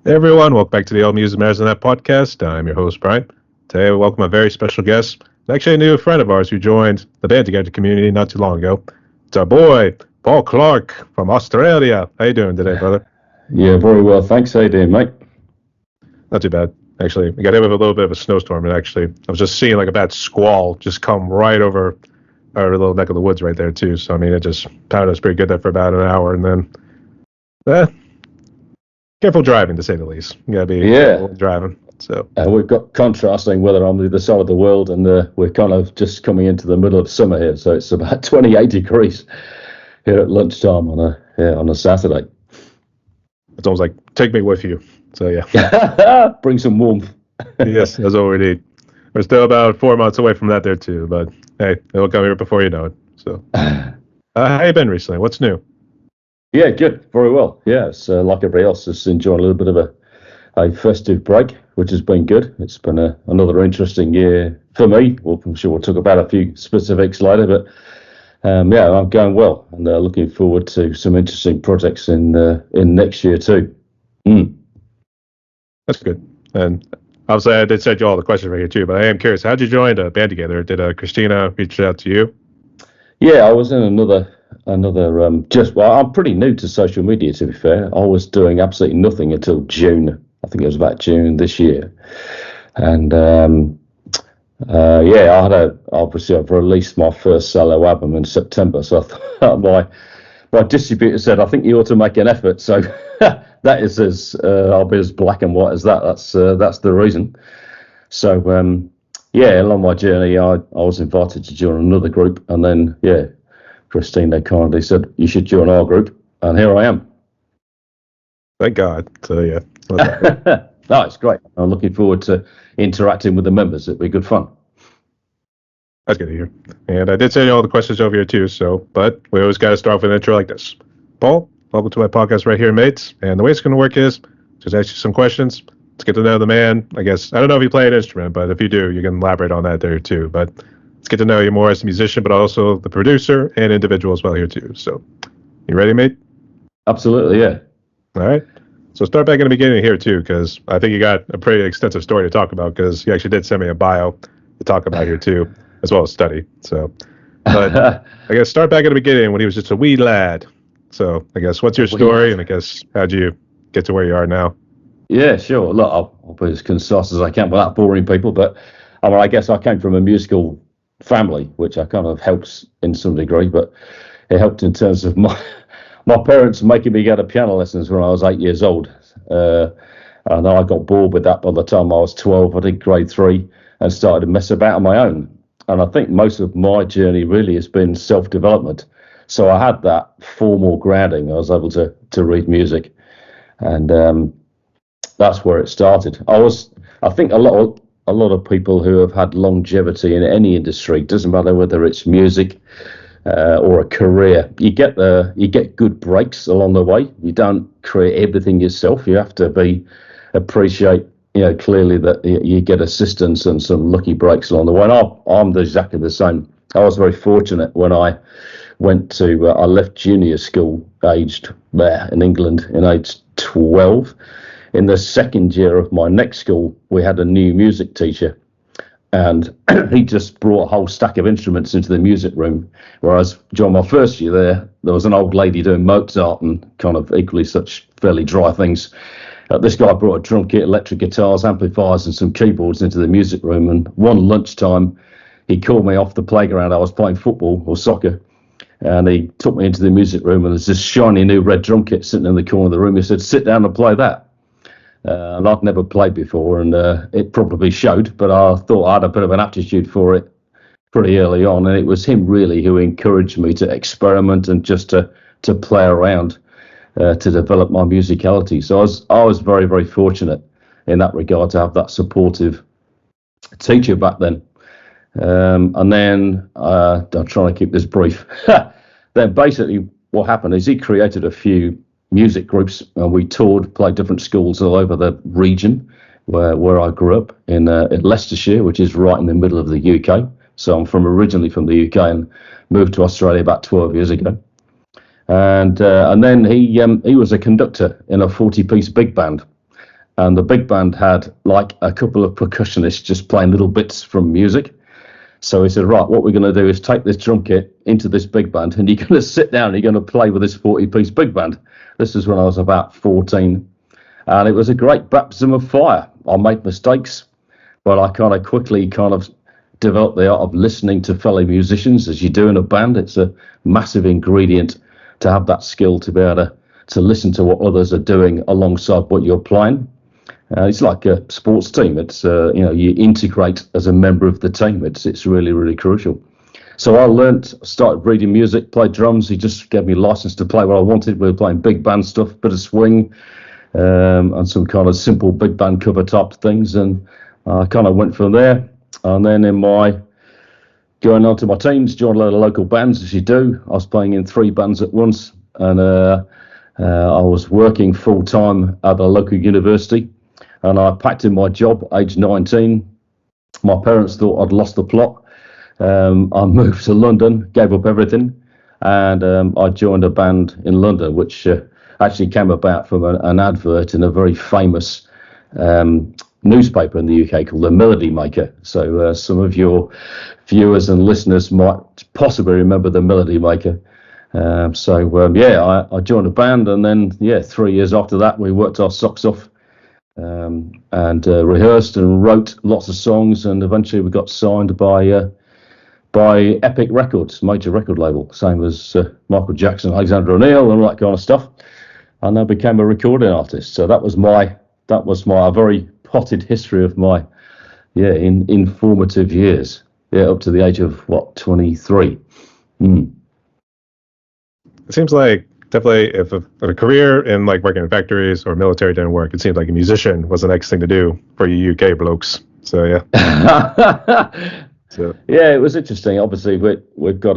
Hey everyone, welcome back to the All Music Matters on That podcast. I'm your host, Brian. Today we welcome a very special guest, actually a new friend of ours who joined the Band Together community not too long ago. It's our boy, Paul Clarke from Australia. How you doing today, brother? Yeah, very well. Thanks. How you doing, mate? Not too bad, actually. We got hit with a little bit of a snowstorm, and actually I was just seeing like a bad squall just come right over our little neck of the woods right there, too. So, I mean, it just pounded us pretty good there for about an hour, and then, careful driving, to say the least. You gotta be careful driving. So we've got contrasting weather on the other side of the world, and we're kind of just coming into the middle of summer here. So it's about 28 degrees here at lunchtime on a Saturday. It's almost like take me with you. So yeah, bring some warmth. Yes, that's what we need. We're still about 4 months away from that there too, but hey, it'll come here before you know it. So, how you been recently? What's new? Yeah, good. Very well. Yeah, it's like everybody else, just enjoying a little bit of a festive break, which has been good. It's been another interesting year for me. Well, I'm sure we'll talk about a few specifics later, but yeah, I'm going well, and looking forward to some interesting projects in next year too. That's good. And obviously, I did send you all the questions right here too, but I am curious, how did you join the Band Together? Did Christina reach out to you? Yeah, I was in another I'm pretty new to social media, to be fair. I was doing absolutely nothing until June. I think it was about June this year. And I've released my first solo album in September. So I thought my distributor said, I think you ought to make an effort. So that is I'll be as black and white as that. That's the reason. So along my journey, I was invited to join another group, and then Christina kindly said you should join our group, and here I am. Thank God. So yeah, no, it's great. I'm looking forward to interacting with the members. It'll be good fun. That's good to hear. And I did send you all the questions over here too. So, but we always got to start off with an intro like this. Paul, welcome to my podcast right here, mates. And the way it's going to work is just ask you some questions. Let's get to know the man. I guess I don't know if you play an instrument, but if you do, you can elaborate on that there too. But let's get to know you more as a musician, but also the producer and individual as well here too. So, you ready, mate? Absolutely, yeah. All right. So start back in the beginning here too, because I think you got a pretty extensive story to talk about. Because you actually did send me a bio to talk about here too, as well as study. So, but I guess start back at the beginning when he was just a wee lad. So I guess what's your story, and I guess how'd you get to where you are now? Yeah, sure. Look, I'll be as concise as I can without boring people. But I guess I came from a musical family, which I kind of helps in some degree. But it helped in terms of my parents making me go to piano lessons when I was 8 years old. And I got bored with that by the time I was 12. I did grade 3 and started to mess about on my own. And I think most of my journey really has been self-development. So I had that formal grounding. I was able to read music. And that's where it started. I think a lot of people who have had longevity in any industry, doesn't matter whether it's music or a career, you get good breaks along the way. You don't create everything yourself. You have to appreciate clearly that you get assistance and some lucky breaks along the way. And I'm exactly the same. I was very fortunate when I left junior school aged in England in age 12. In the second year of my next school, we had a new music teacher, and he just brought a whole stack of instruments into the music room. Whereas during my first year there was an old lady doing Mozart and kind of equally such fairly dry things. This guy brought a drum kit, electric guitars, amplifiers, and some keyboards into the music room. And one lunchtime, he called me off the playground. I was playing football or soccer, and he took me into the music room, and there's this shiny new red drum kit sitting in the corner of the room. He said, "Sit down and play that." And I'd never played before, and it probably showed, but I thought I had a bit of an aptitude for it pretty early on. And it was him really who encouraged me to experiment and just to play around to develop my musicality. So I was very, very fortunate in that regard to have that supportive teacher back then. And then I'm trying to keep this brief. Then basically what happened is he created a few music groups, and we toured, played different schools all over the region where I grew up in Leicestershire, which is right in the middle of the UK. So I'm originally from the UK and moved to Australia about 12 years ago. And then he was a conductor in a 40-piece big band, and the big band had like a couple of percussionists just playing little bits from music. So he said, right, what we're going to do is take this drum kit into this big band, and you're going to sit down and you're going to play with this 40-piece big band. This is when I was about 14, and it was a great baptism of fire. I made mistakes, but I kind of quickly developed the art of listening to fellow musicians, as you do in a band. It's a massive ingredient to have that skill to be able to listen to what others are doing alongside what you're playing. It's like a sports team. It's you integrate as a member of the team. It's really, really crucial. So I started reading music, played drums. He just gave me license to play what I wanted. We were playing big band stuff, bit of swing, and some kind of simple big band cover type things. And I kind of went from there. And then going on to my teens, joined a lot of local bands, as you do. I was playing in 3 bands at once, and I was working full time at a local university. And I packed in my job, age 19. My parents thought I'd lost the plot. I moved to London, gave up everything, and I joined a band in London, which actually came about from an advert in a very famous newspaper in the UK called The Melody Maker. So some of your viewers and listeners might possibly remember The Melody Maker. I joined a band, and then 3 years after that, we worked our socks off. And rehearsed and wrote lots of songs, and eventually we got signed by Epic Records, major record label, same as Michael Jackson, Alexander O'Neill, and all that kind of stuff. And I became a recording artist. So that was my very potted history of my in formative years, up to the age of 23. It seems like definitely if a career in like working in factories or military didn't work, it seemed like a musician was the next thing to do for you UK blokes. So yeah, it was interesting. Obviously, we've got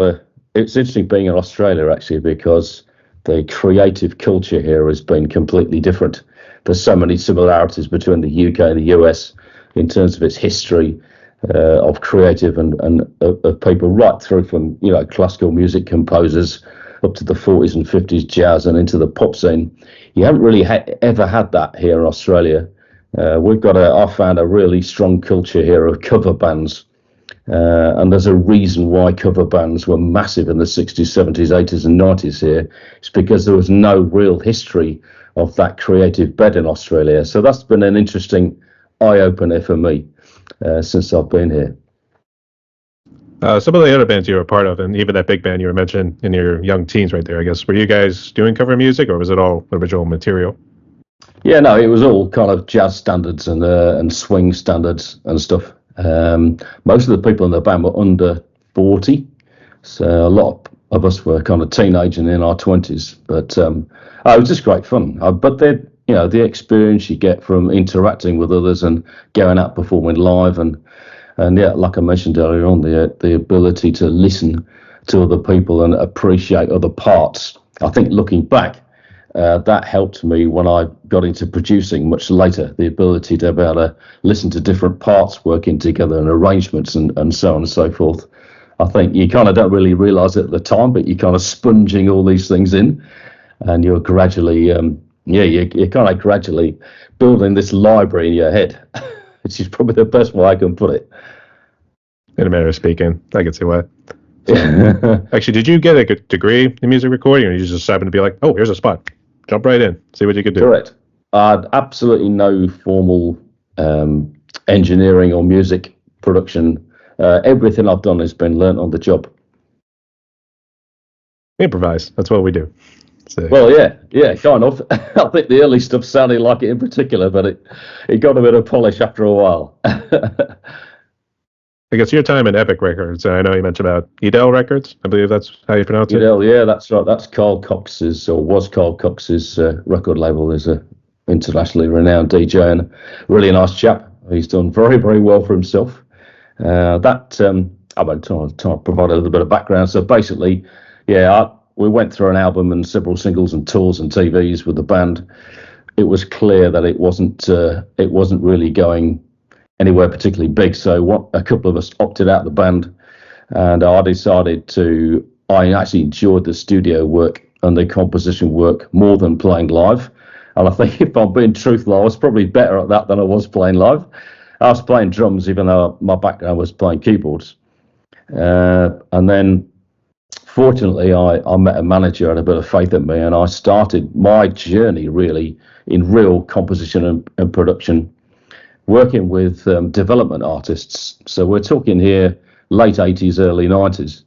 it's interesting being in Australia actually, because the creative culture here has been completely different. There's so many similarities between the UK and the US in terms of its history of creative and of people right through from classical music composers up to the 40s and 50s jazz and into the pop scene. You haven't really ever had that here in Australia. I found a really strong culture here of cover bands. And there's a reason why cover bands were massive in the 60s, 70s, 80s and 90s here. It's because there was no real history of that creative bed in Australia. So that's been an interesting eye-opener for me since I've been here. Some of the other bands you were a part of, and even that big band you were mentioning in your young teens right there, I guess, were you guys doing cover music, or was it all original material? Yeah, no, it was all kind of jazz standards and swing standards and stuff. Most of the people in the band were under 40, so a lot of us were kind of teenage and in our 20s. But it was just great fun. But the experience you get from interacting with others and going out performing live and like I mentioned earlier on, the ability to listen to other people and appreciate other parts. I think looking back, that helped me when I got into producing much later, the ability to be able to listen to different parts working together and arrangements and so on and so forth. I think you kind of don't really realize it at the time, but you're kind of sponging all these things in, and you're gradually, you're kind of gradually building this library in your head, which is probably the best way I can put it. In a manner of speaking, I can see why. So, actually, did you get a good degree in music recording, or you just happened to be like, oh, here's a spot, jump right in, see what you could do? Correct. I had absolutely no formal engineering or music production. Everything I've done has been learnt on the job. Improvise. That's what we do. So. Well, yeah, kind of. I think the early stuff sounded like it in particular, but it got a bit of polish after a while. I guess your time in Epic Records, I know you mentioned about Edel Records. I believe that's how you pronounce it. Edel, yeah, that's right. That's Carl Cox's, or was Carl Cox's record label. Is a internationally renowned DJ and really nice chap. He's done very, very well for himself. I'm trying to provide a little bit of background. So basically, we went through an album and several singles and tours and TVs with the band. It was clear that it wasn't really going anywhere particularly big. So a couple of us opted out of the band, and I actually enjoyed the studio work and the composition work more than playing live. And I think if I'm being truthful, I was probably better at that than I was playing live. I was playing drums, even though my background was playing keyboards. And then, fortunately, I met a manager who had a bit of faith in me, and I started my journey really in real composition and production, working with development artists. So we're talking here late 80s, early 90s.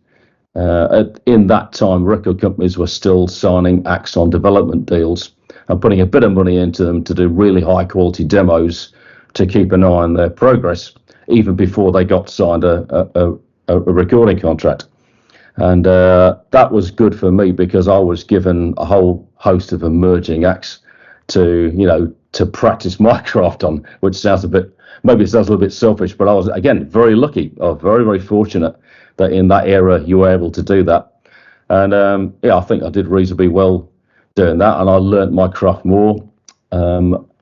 In that time, record companies were still signing acts on development deals and putting a bit of money into them to do really high quality demos to keep an eye on their progress, even before they got signed a recording contract. And that was good for me because I was given a whole host of emerging acts to practice my craft on, which sounds maybe it sounds a little bit selfish, but I was, again, very lucky. I was very, very fortunate that in that era you were able to do that. And I think I did reasonably well doing that, and I learnt my craft more.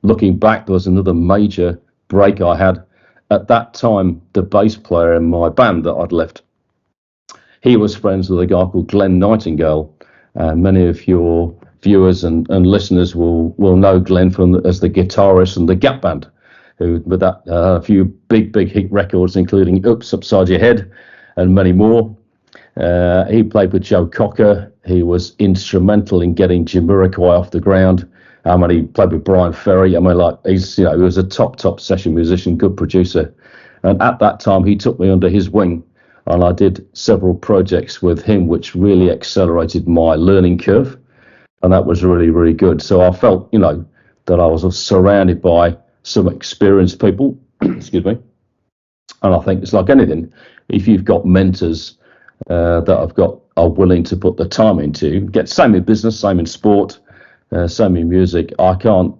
Looking back, there was another major break I had. At that time, the bass player in my band that I'd left, he was friends with a guy called Glenn Nightingale. Many of your viewers and listeners will know Glenn as the guitarist in the Gap Band, who with that a few big hit records, including "Oops, Upside Your Head" and many more. He played with Joe Cocker. He was instrumental in getting Jamiroquai off the ground. He played with Brian Ferry. he was a top session musician, good producer. And at that time, he took me under his wing, and I did several projects with him, which really accelerated my learning curve. And that was really, really good. So I felt, that I was surrounded by some experienced people, excuse me. And I think it's like anything. If you've got mentors that are willing to put the time into, same in business, same in sport, same in music, I can't,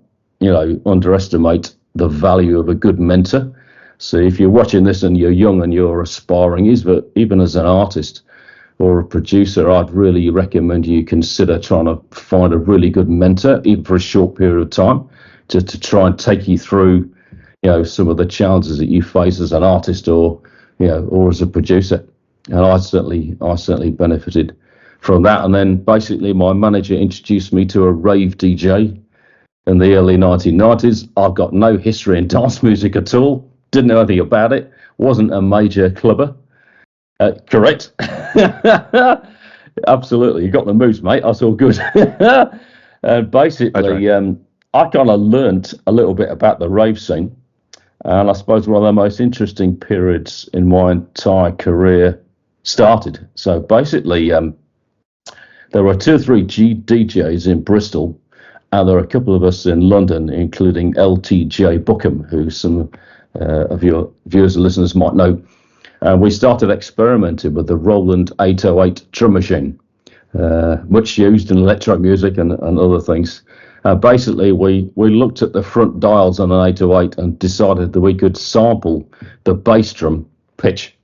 underestimate the value of a good mentor. So if you're watching this and you're young and you're aspiring, even as an artist or a producer, I'd really recommend you consider trying to find a really good mentor, even for a short period of time, to try and take you through, some of the challenges that you face as an artist or as a producer. And I certainly benefited from that. And then basically my manager introduced me to a rave DJ in the early 1990s. I've got no history in dance music at all. Didn't know anything about it. Wasn't a major clubber. Correct. Absolutely. You got the moves, mate. That's all good. And basically, I kind of learnt a little bit about the rave scene. And I suppose one of the most interesting periods in my entire career started. So basically, there were 2 or 3 DJs in Bristol, and there were a couple of us in London, including LTJ Bookham, who some of your viewers and listeners might know. And we started experimenting with the Roland 808 drum machine, much used in electro music and other things. Basically, we looked at the front dials on an 808 and decided that we could sample the bass drum pitch.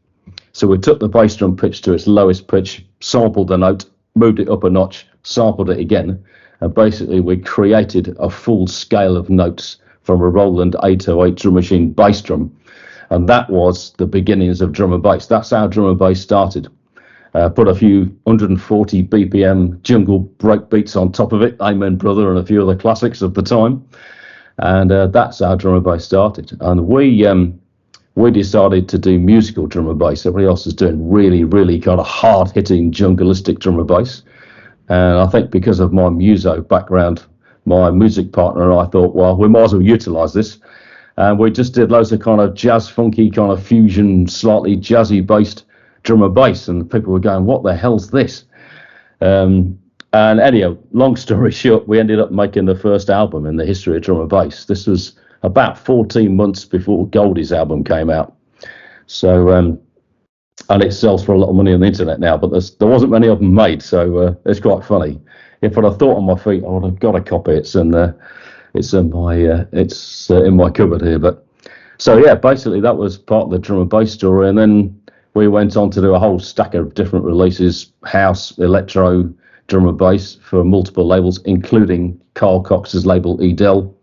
So we took the bass drum pitch to its lowest pitch, sampled the note, moved it up a notch, sampled it again, and basically we created a full scale of notes from a Roland 808 drum machine bass drum. And that was the beginnings of drum and bass. That's how drum and bass started. Put a few 140 BPM jungle break beats on top of it, Amen Brother and a few other classics of the time. And that's how drum and bass started. And we decided to do musical drum and bass. Everybody else is doing really, really kind of hard-hitting jungleistic drum and bass. And I think because of my muso background, my music partner and I thought, well, we might as well utilise this. And we just did loads of kind of jazz, funky, kind of fusion, slightly jazzy-based drum and bass. And people were going, what the hell's this? And anyhow, long story short, we ended up making the first album in the history of drum and bass. This was about 14 months before Goldie's album came out. So, and it sells for a lot of money on the internet now, but there wasn't many of them made, so it's quite funny. If I'd have thought on my feet, I would have got a copy. It's in my cupboard here. But so yeah, basically that was part of the drum and bass story, and then we went on to do a whole stack of different releases: house, electro, drum and bass for multiple labels, including Carl Cox's label Edel.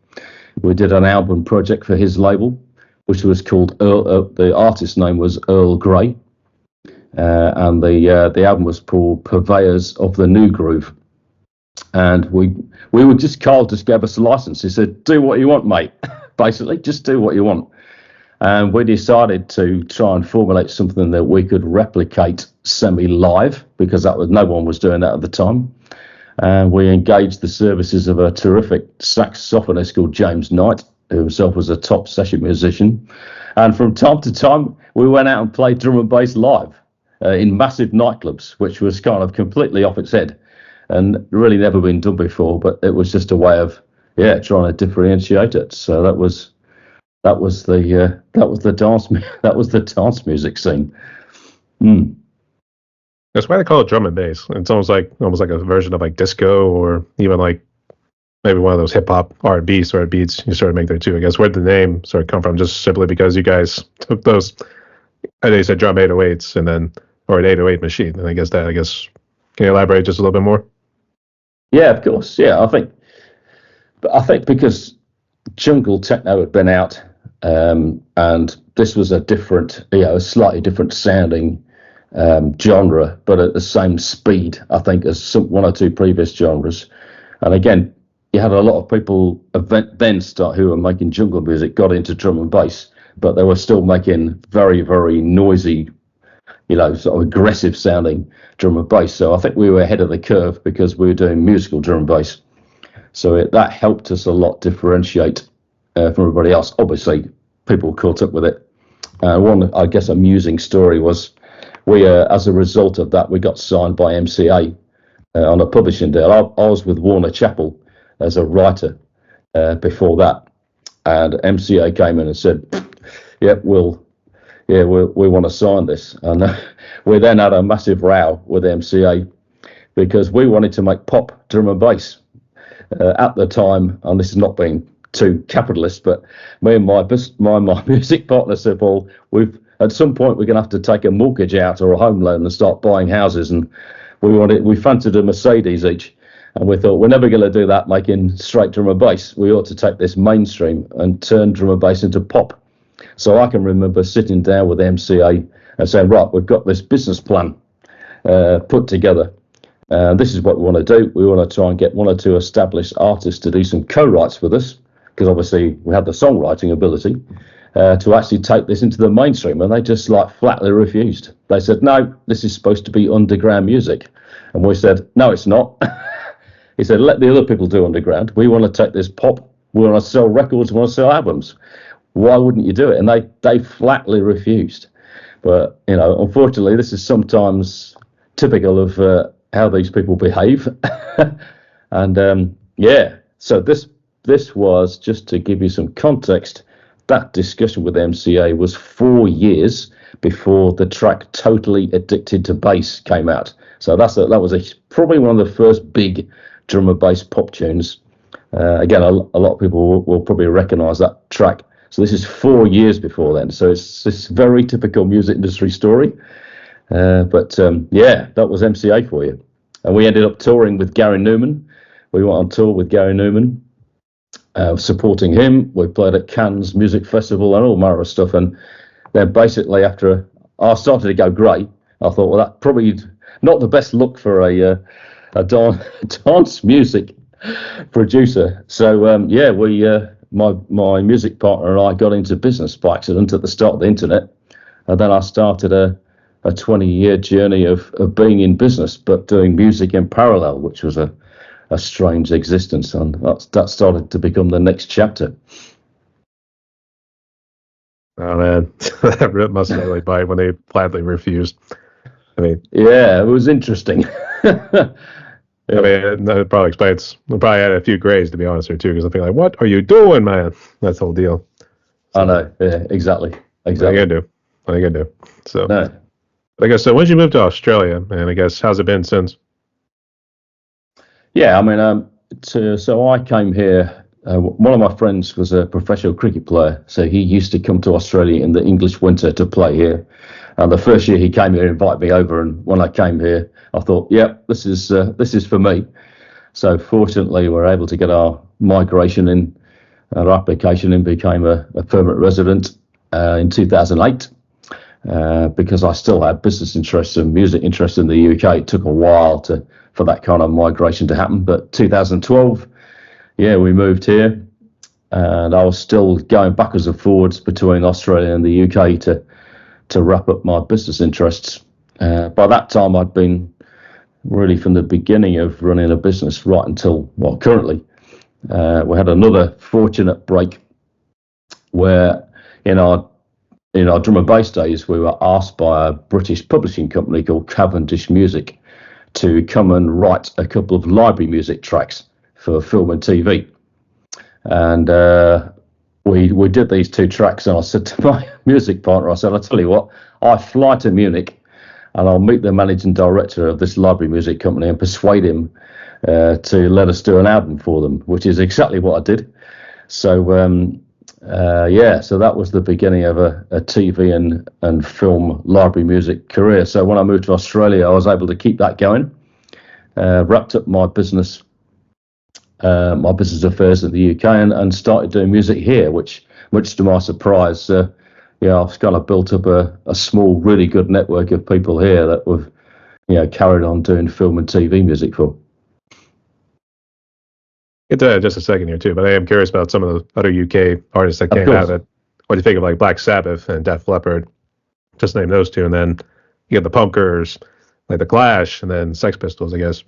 We did an album project for his label, which was called the artist's name was Earl Grey, and the album was called Purveyors of the New Groove. and Carl just gave us a license. He said, "Do what you want, mate." Basically, just do what you want. And we decided to try and formulate something that we could replicate semi-live, because no one was doing that at the time. And we engaged the services of a terrific saxophonist called James Knight, who himself was a top session musician. And from time to time, we went out and played drum and bass live in massive nightclubs, which was kind of completely off its head and really never been done before. But it was just a way of, trying to differentiate it. So that was the dance music scene. That's why they call it drum and bass. It's almost like a version of like disco, or even like maybe one of those hip hop R&B sort of beats you sort of make there too. I guess where'd the name sort of come from? Just simply because you guys took those, I know you said drum 808s or an 808 machine. And I guess can you elaborate just a little bit more? Yeah, of course. Yeah, I think because jungle techno had been out, and this was a different, a slightly different sounding genre, but at the same speed, I think, as one or two previous genres. And again, you had a lot of people who were making jungle music got into drum and bass, but they were still making very, very noisy, sort of aggressive sounding drum and bass. So I think we were ahead of the curve because we were doing musical drum and bass. So that helped us a lot differentiate from everybody else. Obviously, people caught up with it. One, I guess, amusing story was we, as a result of that, we got signed by MCA on a publishing deal. I was with Warner Chappell as a writer before that, and MCA came in and said, "Yep, we want to sign this." And we then had a massive row with MCA because we wanted to make pop drum and bass at the time, and this is not being too capitalist, but me and my music partner said, "Well, at some point we're going to have to take a mortgage out or a home loan and start buying houses," and we fancied a Mercedes each, and we thought, we're never going to do that making straight drum and bass. We ought to take this mainstream and turn drum and bass into pop. So I can remember sitting down with MCA and saying, right, we've got this business plan put together. This is what we want to do. We want to try and get one or two established artists to do some co-writes with us, because obviously we had the songwriting ability, to actually take this into the mainstream. And they just flatly refused. They said, no, this is supposed to be underground music. And we said, no, it's not. He said, let the other people do underground. We want to take this pop. We want to sell records. We want to sell albums. Why wouldn't you do it? And they flatly refused. But, unfortunately, this is sometimes typical of how these people behave. And, so this was, just to give you some context, that discussion with MCA was 4 years before the track Totally Addicted to Bass came out. So that was probably one of the first big drum and bass pop tunes. Again, a lot of people will probably recognise that track. So this is 4 years before then. So it's this very typical music industry story. That was MCA for you. And we ended up touring with Gary Newman. We went on tour with Gary Newman, supporting him. We played at Cannes Music Festival and all manner of stuff. And then basically after I started to go great, I thought, well, that probably not the best look for a dance music producer. So my music partner and I got into business by accident at the start of the internet, and then I started a 20-year journey of being in business but doing music in parallel, which was a strange existence, and that started to become the next chapter. Oh man, that must have really bite when they flatly refused. I mean, yeah, it was interesting. I mean, that probably explains. We probably had a few grays, to be honest, here too, because I think like, "What are you doing, man?" That's the whole deal. So, I know. Yeah, exactly. What are you gonna do? So, no. I guess. So, when did you move to Australia? And I guess how's it been since? Yeah, I mean, so I came here. One of my friends was a professional cricket player, so he used to come to Australia in the English winter to play here. And the first year he came here, invited me over, and when I came here, I thought, this is for me. So fortunately, we were able to get our migration in, our application in, became a permanent resident in 2008. Because I still had business interests and music interests in the UK, it took a while to for that kind of migration to happen. But 2012, yeah, we moved here, and I was still going backwards and forwards between Australia and the UK to wrap up my business interests. By that time, I'd been really from the beginning of running a business right until, well, currently. We had another fortunate break where in our drum and bass days, we were asked by a British publishing company called Cavendish Music to come and write a couple of library music tracks for film and TV. And we did these 2 tracks, and I said to my music partner, I said, I'll tell you what, I fly to Munich and I'll meet the managing director of this library music company and persuade him to let us do an album for them, which is exactly what I did. So so that was the beginning of a TV and film library music career. So when I moved to Australia, I was able to keep that going, wrapped up my business affairs in the UK, and started doing music here, which much to my surprise, I've kind of built up a small, really good network of people here that we've, carried on doing film and TV music for. Get to that in just a second here too, but I am curious about some of the other UK artists that came out of it. What do you think of like Black Sabbath and Def Leppard? Just name those 2, and then you have the punkers, like the Clash, and then Sex Pistols, I guess.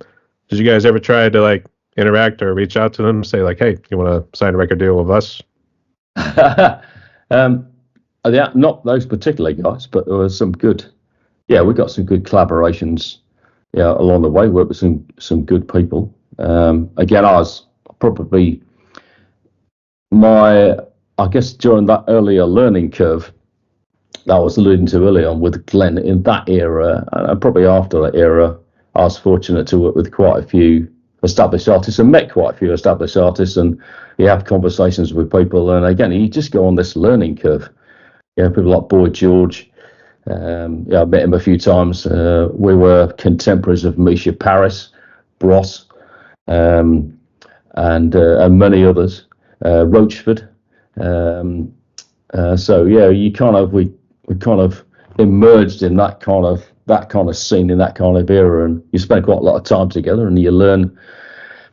Did you guys ever try to like interact or reach out to them, say like, hey, you want to sign a record deal with us? Not those particular guys, but there was some good. Yeah, we got some good collaborations. Yeah, along the way, worked with some good people. Again, I was probably I guess during that earlier learning curve that I was alluding to earlier on with Glenn, in that era, and probably after that era, I was fortunate to work with quite a few established artists and met quite a few established artists, and you have conversations with people, and again, you just go on this learning curve. People like Boy George, I met him a few times. We were contemporaries of Misha Paris, Bros, and many others, Roachford. We kind of emerged in that kind of scene, in that kind of era, and you spend quite a lot of time together, and you learn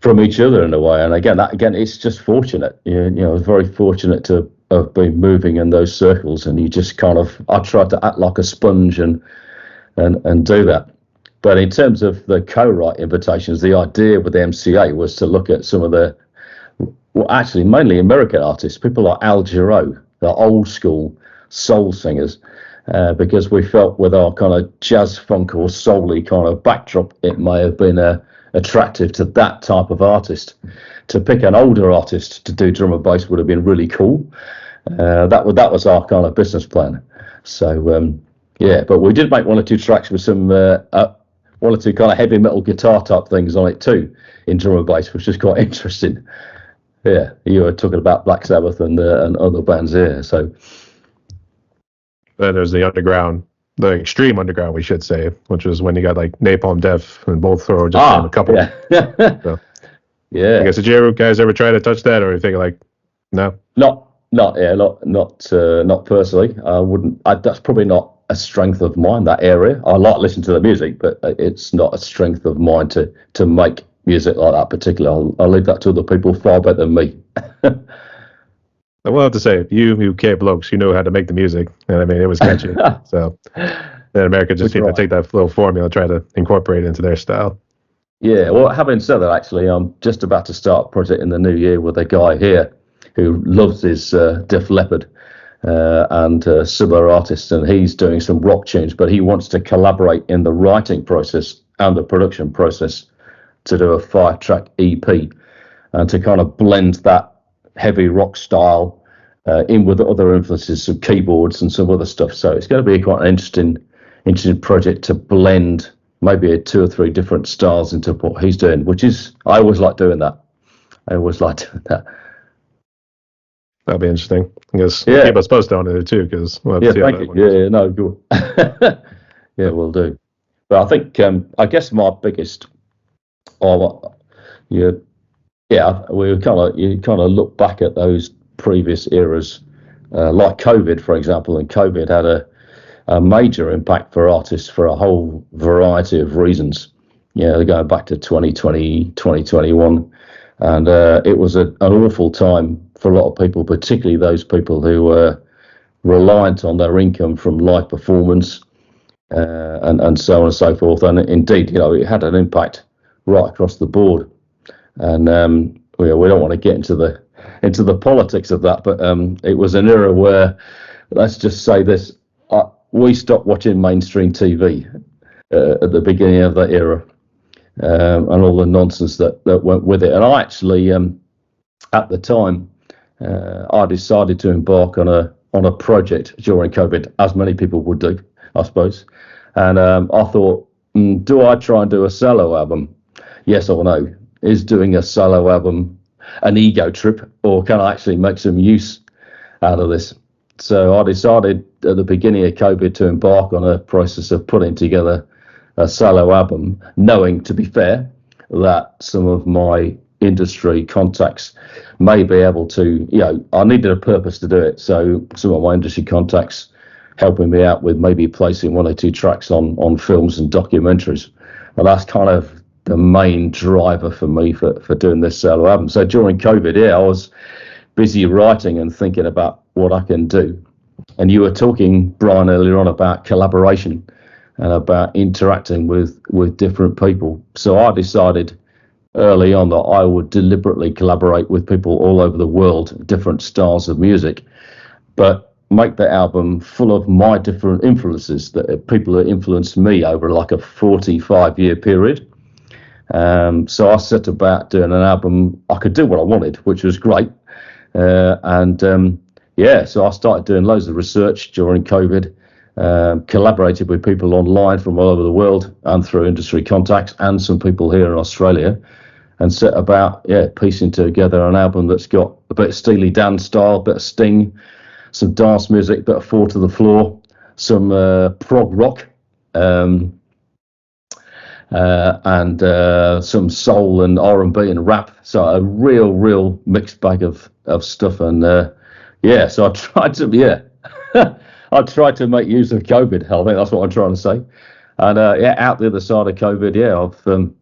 from each other in a way. And again, it's just fortunate. I was very fortunate to have been moving in those circles, and you just I tried to act like a sponge and do that. But in terms of the co-write invitations, the idea with the MCA was to look at some of the, actually mainly American artists, people like Al Jarreau, the old school soul singers, because we felt with our kind of jazz funk or soul-y kind of backdrop, it may have been attractive to that type of artist. To pick an older artist to do drum and bass would have been really cool. That was our kind of business plan. So but we did make 1 or 2 tracks with some 1 or 2 kind of heavy metal guitar type things on it too, in drum and bass, which is quite interesting. Yeah, you were talking about Black Sabbath and other bands here. So then there's the underground, the extreme underground, we should say, which was when you got like Napalm Death and Bolt Thrower, just name a couple. Yeah. So, yeah. I guess, did you guys ever try to touch that, or you think like, no? Not personally. I wouldn't. That's probably not a strength of mine, that area. I like listening to the music, but it's not a strength of mine to make music like that particularly. I'll leave that to other people far better than me. I will have to say, you UK blokes, you know how to make the music, and I mean, it was catchy. So then America just seemed to take that little formula and try to incorporate it into their style. Yeah, well, having said that, actually, I'm just about to start a project in the new year with a guy here who loves his Def Leppard and similar artists, and he's doing some rock tunes, but he wants to collaborate in the writing process and the production process to do a 5-track EP and to kind of blend that heavy rock style in with other influences, some keyboards and some other stuff. So it's going to be quite an interesting project to blend maybe 2 or 3 different styles into what he's doing, which is, I always like doing that. That'll be interesting. I guess keep us posted on it too, because we'll have to see how that works. No, good. Yeah, we'll do. But I think, I guess my biggest, you kind of look back at those previous eras, like COVID, for example, and COVID had a major impact for artists for a whole variety of reasons. they're going back to 2020, 2021. And it was an awful time for a lot of people, particularly those people who were reliant on their income from live performance and so on and so forth. And indeed, it had an impact right across the board. And we don't want to get into the politics of that, but it was an era where, let's just say this, we stopped watching mainstream TV at the beginning of that era, and all the nonsense that went with it. And I actually, at the time, I decided to embark on a project during COVID, as many people would do, I suppose. And I thought, do I try and do a solo album? Yes or no? Is doing a solo album an ego trip, or can I actually make some use out of this? So I decided at the beginning of COVID to embark on a process of putting together a solo album, knowing, to be fair, that some of my industry contacts may be able to, I needed a purpose to do it. So some of my industry contacts helping me out with maybe placing one or two tracks on films and documentaries. And that's kind of the main driver for me for doing this solo album. So during COVID, I was busy writing and thinking about what I can do. And you were talking, Brian, earlier on about collaboration and about interacting with different people. So I decided early on that I would deliberately collaborate with people all over the world, different styles of music, but make the album full of my different influences, that people that influenced me over like a 45-year period. So I set about doing an album. I could do what I wanted, which was great. So I started doing loads of research during COVID, collaborated with people online from all over the world and through industry contacts and some people here in Australia, and set about piecing together an album that's got a bit of Steely Dan style, a bit of Sting, some dance music, a bit of Four to the Floor, some prog rock, and some soul and R&B and rap. So a real mixed bag of stuff. And so I tried to I tried to make use of COVID. I think that's what I'm trying to say. And out the other side of COVID,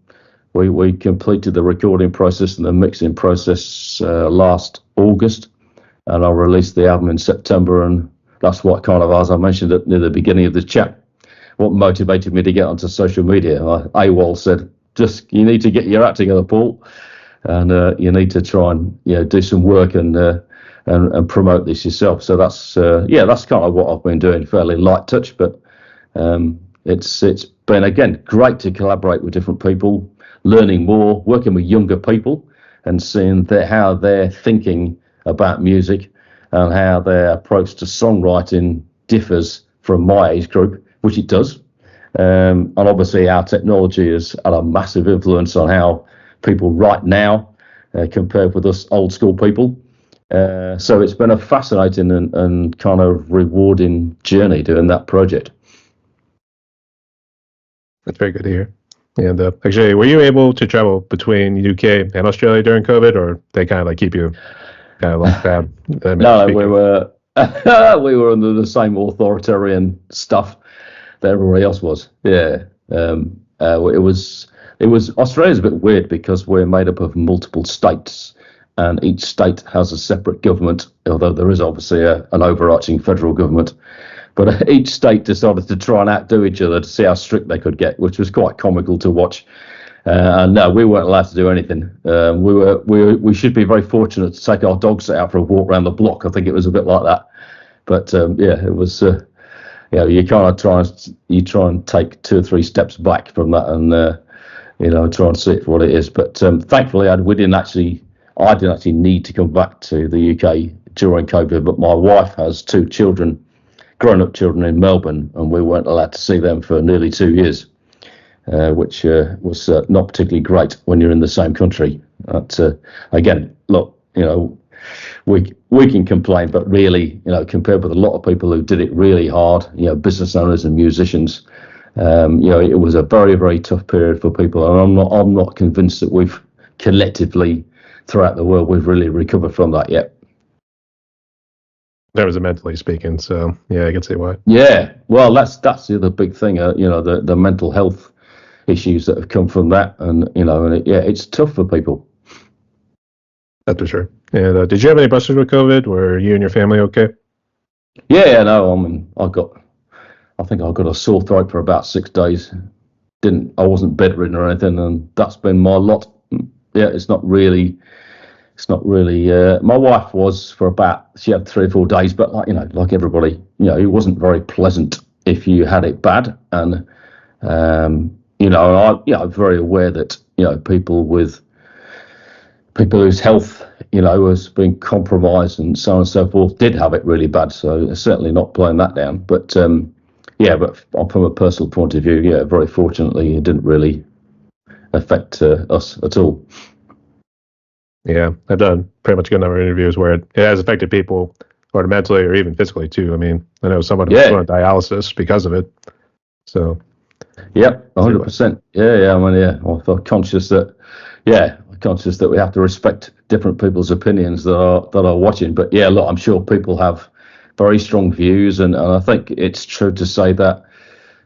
we completed the recording process and the mixing process last August, and I released the album in September. And that's what kind of, as I mentioned near the beginning of the chat, what motivated me to get onto social media. AWOL said, you need to get your act together, Paul, and you need to try and do some work and promote this yourself. So that's kind of what I've been doing, fairly light touch, but it's been, again, great to collaborate with different people, learning more, working with younger people, and seeing how they're thinking about music and how their approach to songwriting differs from my age group, which it does. And obviously our technology has had a massive influence on how people write now compared with us old school people. So it's been a fascinating and kind of rewarding journey doing that project. That's very good to hear. And actually, were you able to travel between UK and Australia during COVID, or they kind of like keep you kind of locked down? No, we were we were under the same authoritarian stuff that everybody else was. It was Australia's a bit weird because we're made up of multiple states, and each state has a separate government, although there is obviously an overarching federal government. But each state decided to try and outdo each other to see how strict they could get, which was quite comical to watch. And no, we weren't allowed to do anything. We should be very fortunate to take our dogs out for a walk around the block. I think it was a bit like that. But it was. You kind of try and take 2 or 3 steps back from that, and try and see it for what it is. But thankfully, I didn't actually need to come back to the UK during COVID. But my wife has 2 children, grown-up children in Melbourne, and we weren't allowed to see them for nearly 2 years, which was not particularly great when you're in the same country. But again, look, we can complain, but really, compared with a lot of people who did it really hard, business owners and musicians, it was a very, very tough period for people, and I'm not convinced that we've collectively throughout the world we've really recovered from that yet. That was mentally speaking, so yeah, I can see why. Yeah, well, that's the other big thing. The mental health issues that have come from that, and it's tough for people. That's for sure. And did you have any busters with COVID? Were you and your family okay? Yeah, no, I think I got a sore throat for about 6 days. I wasn't bedridden or anything, and that's been my lot. Yeah, it's not really. My wife was she had 3 or 4 days, but like everybody, it wasn't very pleasant if you had it bad. And I'm very aware that people whose health has been compromised and so on and so forth did have it really bad. So certainly not blowing that down, but from a personal point of view, very fortunately it didn't really affect us at all. Yeah, I've done pretty much a good number of interviews where it has affected people, or mentally or even physically too. I mean, I know someone who's on dialysis because of it. So, yep, 100%. Yeah. I mean, I feel conscious that we have to respect different people's opinions that are watching. But look, I'm sure people have very strong views, and I think it's true to say that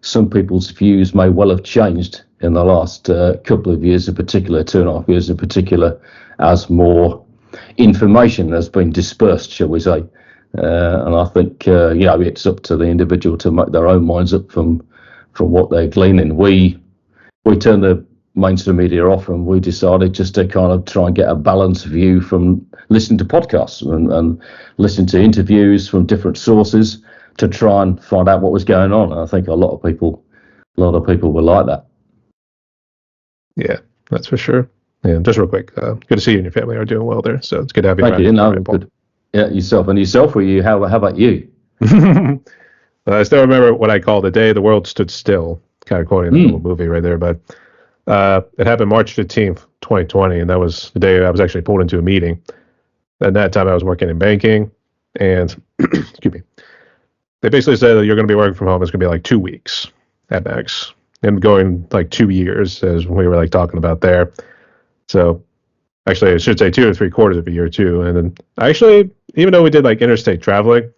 some people's views may well have changed in the last couple of years, in particular 2.5 years in particular, as more information has been dispersed, shall we say. And I think it's up to the individual to make their own minds up from what they're gleaning. We turned the mainstream media off, and we decided just to kind of try and get a balanced view from listening to podcasts and listening to interviews from different sources to try and find out what was going on. And I think a lot of people were like that. Yeah, that's for sure. And just real quick, good to see you and your family are doing well there. So it's good to have you. Thank you. Good. Yeah, yourself. And yourself, how about you? I still remember what I called the day the world stood still, kind of quoting the little movie right there. But it happened March 15th, 2020, and that was the day I was actually pulled into a meeting. At that time, I was working in banking, and excuse me, they basically said that you're going to be working from home. It's going to be like 2 weeks at max, and going like 2 years, as we were like talking about there. So actually, I should say 2 or 3/4 of a year too. And then actually, even though we did like interstate traveling,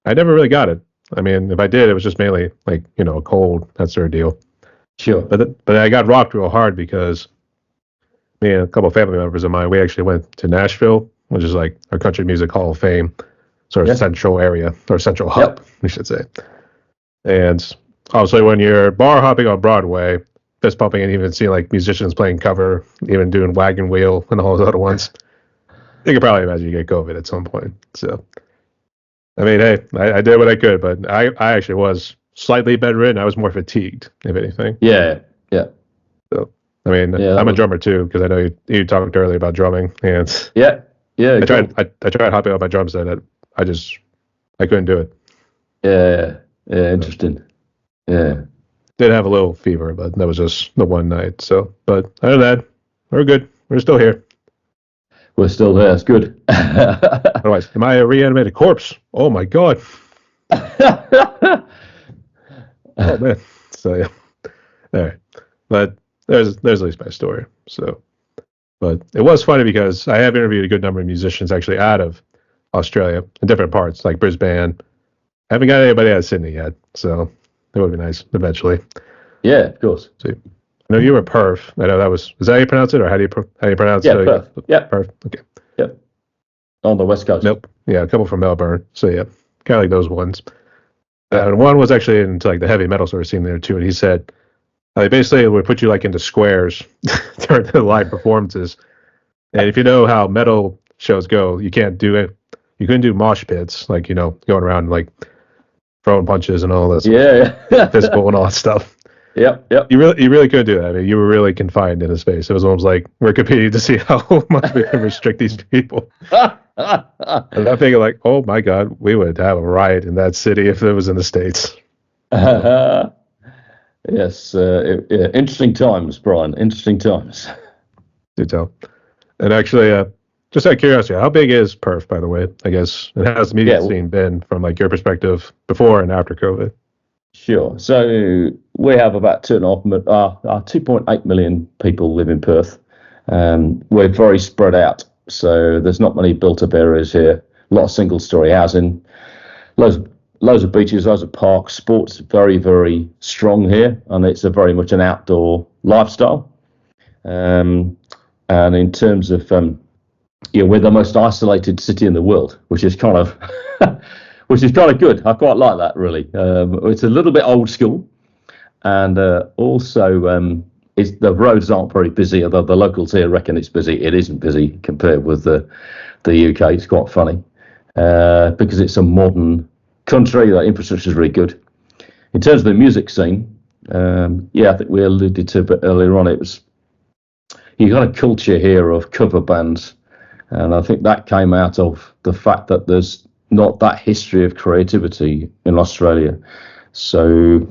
I never really got it. I mean, if I did, it was just mainly like, a cold, that sort of deal. Sure. But I got rocked real hard because me and a couple of family members of mine, we actually went to Nashville, which is like our country music hall of fame, sort of central area, or central hub, we should say. And obviously when you're bar hopping on Broadway, fist pumping, and even seeing like musicians playing cover, even doing Wagon Wheel and all those other ones, you can probably imagine you get COVID at some point. So, I mean, hey, I did what I could, but I actually was slightly bedridden. I was more fatigued, if anything. Yeah. So, I mean, I'm a drummer too, because I know you talked earlier about drumming, and I tried hopping on my drum set. I couldn't do it. Yeah, interesting. Yeah. Did have a little fever, but that was just the one night. So, but other than that, we're good. We're still here. We're still there. It's good. Otherwise, am I a reanimated corpse? Oh my god. Oh man. So yeah. All right. But there's at least my story. So, but it was funny because I have interviewed a good number of musicians actually out of Australia in different parts, like Brisbane. I haven't got anybody out of Sydney yet, so it would be nice eventually. Yeah, of course. So, I know you were Perth. I know is that how you pronounce it, or how do you pronounce it? Perth. Yeah, Perth. Okay. Yep. On the west coast. Nope. Yeah, a couple from Melbourne. So yeah, kind of like those ones. And one was actually into like the heavy metal sort of scene there too. And he said they basically would put you like into squares during the live performances. And if you know how metal shows go, you can't do it. You couldn't do mosh pits, like going around like throwing punches and all this. Yeah. Physical and all that stuff. Yep. You really couldn't do that. I mean, you were really confined in a space. It was almost like we're competing to see how much we can restrict these people. And I'm thinking like, oh my God, we would have a riot in that city if it was in the States. Yes. Interesting times, Brian. Interesting times. Do tell. And actually, just out of curiosity, how big is Perth, by the way? I guess, and how's the music scene been from like your perspective before and after COVID? Sure. So we have about 2.8 million people live in Perth. We're very spread out, so there's not many built-up areas here. A lot of single-story housing, loads loads of beaches, loads of parks. Sports very, very strong here, and it's a very much an outdoor lifestyle. And in terms of, we're the most isolated city in the world, which is kind of, which is kind of good. I quite like that, really. It's a little bit old school, and also the roads aren't very busy. Although the locals here reckon it's busy, it isn't busy compared with the UK. It's quite funny because it's a modern country. The infrastructure is really good. In terms of the music scene, I think we alluded to a bit earlier on. It was you got a culture here of cover bands, and I think that came out of the fact that there's not that history of creativity in Australia. So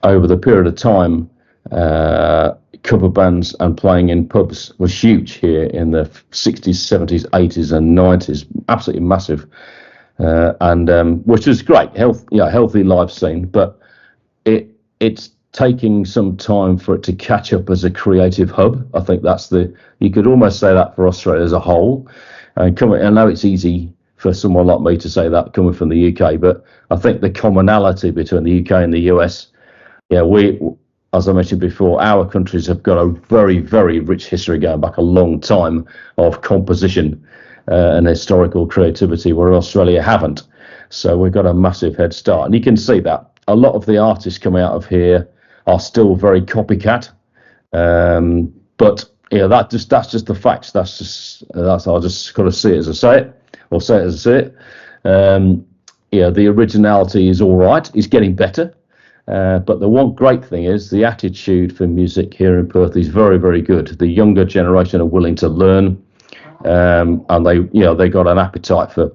over the period of time, cover bands and playing in pubs was huge here in the 60s, 70s, 80s, and 90s. Absolutely massive, and which is great, healthy live scene. But it's taking some time for it to catch up as a creative hub. I think you could almost say that for Australia as a whole. And I know it's easy for someone like me to say that coming from the UK, but I think the commonality between the UK and the US, as I mentioned before, our countries have got a very, very rich history going back a long time of composition and historical creativity, where Australia haven't. So we've got a massive head start. And you can see that a lot of the artists coming out of here are still very copycat. But that's just the facts. I'll just kind of see it as I say it, or say it as I see it. The originality is all right. It's getting better. But the one great thing is the attitude for music here in Perth is very, very good. The younger generation are willing to learn, and they got an appetite for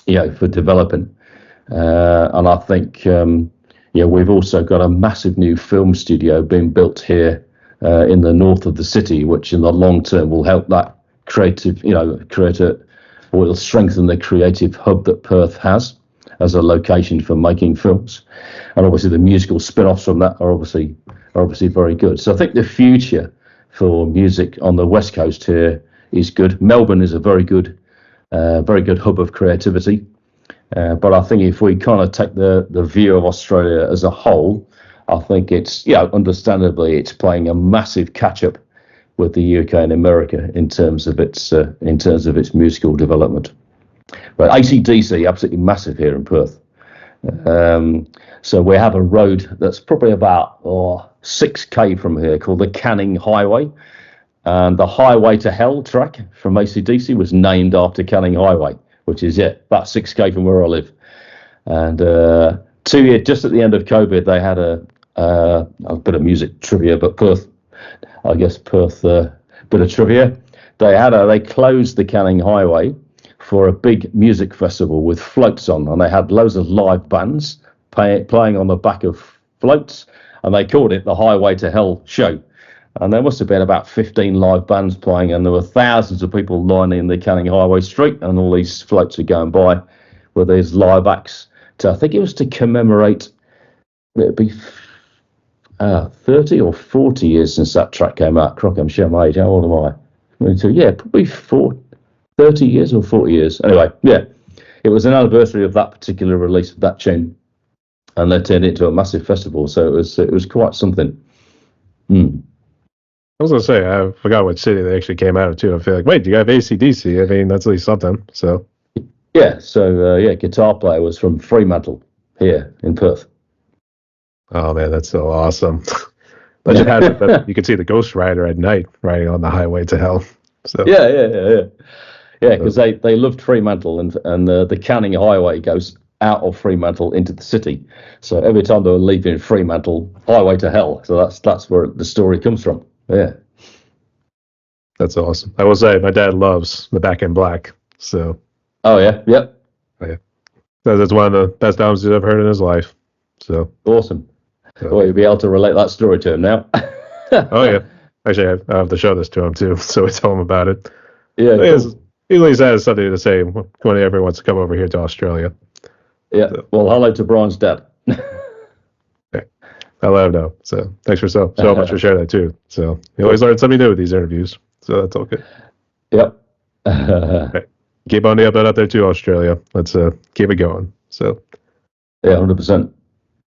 developing. And I think we've also got a massive new film studio being built here in the north of the city, which in the long term will help that will strengthen the creative hub that Perth has as a location for making films. And obviously the musical spin-offs from that are obviously very good. So I think the future for music on the west coast here is good. Melbourne is a very good hub of creativity. But I think if we kind of take the view of Australia as a whole, I think it's understandably it's playing a massive catch up with the UK and America in terms of its musical development. But AC/DC absolutely massive here in Perth. So we have a road that's probably about 6k from here called the Canning Highway, and the Highway to Hell track from AC/DC was named after Canning Highway, which is about 6k from where I live. And 2 years just at the end of COVID, they had a bit of music trivia, but Perth, bit of trivia. They closed the Canning Highway for a big music festival with floats on, and they had loads of live bands playing on the back of floats, and they called it the Highway to Hell show. And there must have been about 15 live bands playing, and there were thousands of people lining the Canning Highway street, and all these floats are going by with these live acts. I think it was to commemorate, it'd be 30 or 40 years since that track came out. Crock, I'm sure my age. How old am I? Probably 30 years or 40 years. Anyway, it was an anniversary of that particular release of that tune, and they turned it into a massive festival. So it was quite something. I was going to say, I forgot what city they actually came out of, too. I feel like, wait, you have AC/DC? I mean, that's at least something, so. Guitar player was from Fremantle here in Perth. Oh, man, that's so awesome. Legend has it that you could see the Ghost Rider at night riding on the Highway to Hell. So. Yeah, because they loved Fremantle, and the Canning Highway goes out of Fremantle into the city. So every time they were leaving Fremantle, Highway to Hell. So that's where the story comes from. Yeah. That's awesome. I will say my dad loves the Back in Black. So. Oh yeah. Yep. Oh, yeah. That's one of the best albums he's ever heard in his life. So. Awesome. Well, you'll be able to relate that story to him now. Oh yeah. Actually, I have to show this to him too, so we tell him about it. Yeah. Cool. He at least has something to say whenever he wants to come over here to Australia. Yeah. So. Well, hello to Brian's dad. Okay. I'll let him know. So thanks for so much for sharing that too. So you always learn something new with these interviews. So that's all good. Yep. Okay. Keep on the up and out there too, Australia. Let's keep it going. So Yeah, 100%.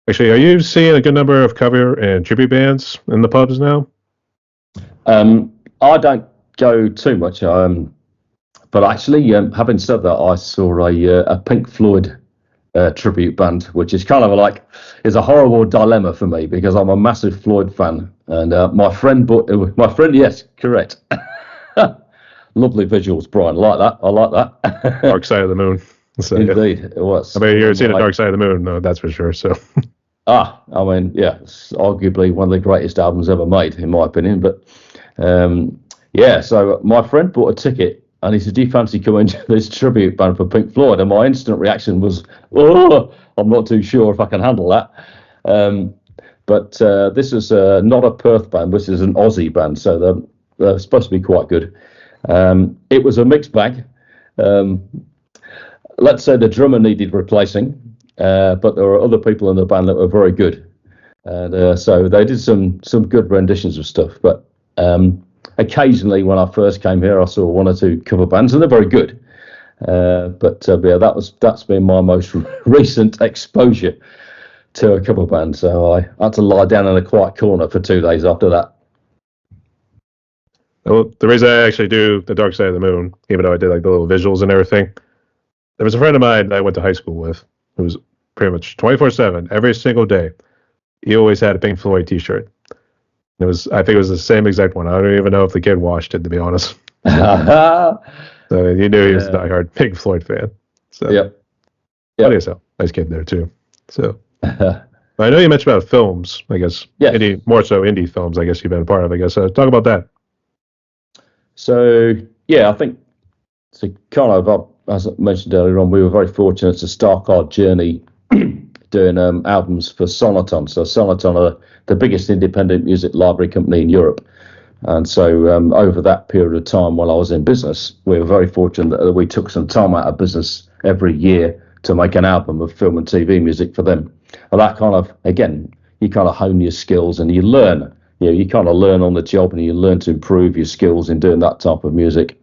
Actually, are you seeing a good number of cover and tribute bands in the pubs now? I don't go too much. But actually, having said that, I saw a Pink Floyd tribute band, which is kind of like is a horrible dilemma for me because I'm a massive Floyd fan, and my friend, yes, correct. Lovely visuals, Brian. Like that. I like that. Dark Side of the Moon. So, yeah. Indeed, it was. I mean, you're seeing a Dark Side of the Moon, no, that's for sure. So, I mean, yeah, it's arguably one of the greatest albums ever made, in my opinion. But yeah, so my friend bought a ticket and he said, "Do you fancy coming to this tribute band for Pink Floyd?" And my instant reaction was, "Oh, I'm not too sure if I can handle that." But this is not a Perth band. This is an Aussie band, so they're supposed to be quite good. It was a mixed bag. Let's say the drummer needed replacing, but there were other people in the band that were very good, and so they did some good renditions of stuff. But occasionally, when I first came here, I saw one or two cover bands, and they're very good. But yeah, that's been my most recent exposure to a cover band. So I had to lie down in a quiet corner for 2 days after that. well, the reason I actually do the Dark Side of the Moon, even though I did like the little visuals and everything, there was a friend of mine that I went to high school with who was pretty much 24/7 every single day. He always had a Pink Floyd T-shirt. I think it was the same exact one. I don't even know if the kid washed it, to be honest. So you knew he was a diehard Pink Floyd fan. So Yep. funny as hell. Nice kid there too. So I know you mentioned about films. I guess Yes. more so indie films. I guess you've been a part of. I guess talk about that. So yeah, I think so. Kind of as I mentioned earlier on, we were very fortunate to start our journey doing albums for Sonoton. So Sonoton are the biggest independent music library company in Europe. And so over that period of time while I was in business, we were very fortunate that we took some time out of business every year to make an album of film and TV music for them. And that kind of, again, you kind of hone your skills and you learn. You kind of learn on the job and you learn to improve your skills in doing that type of music.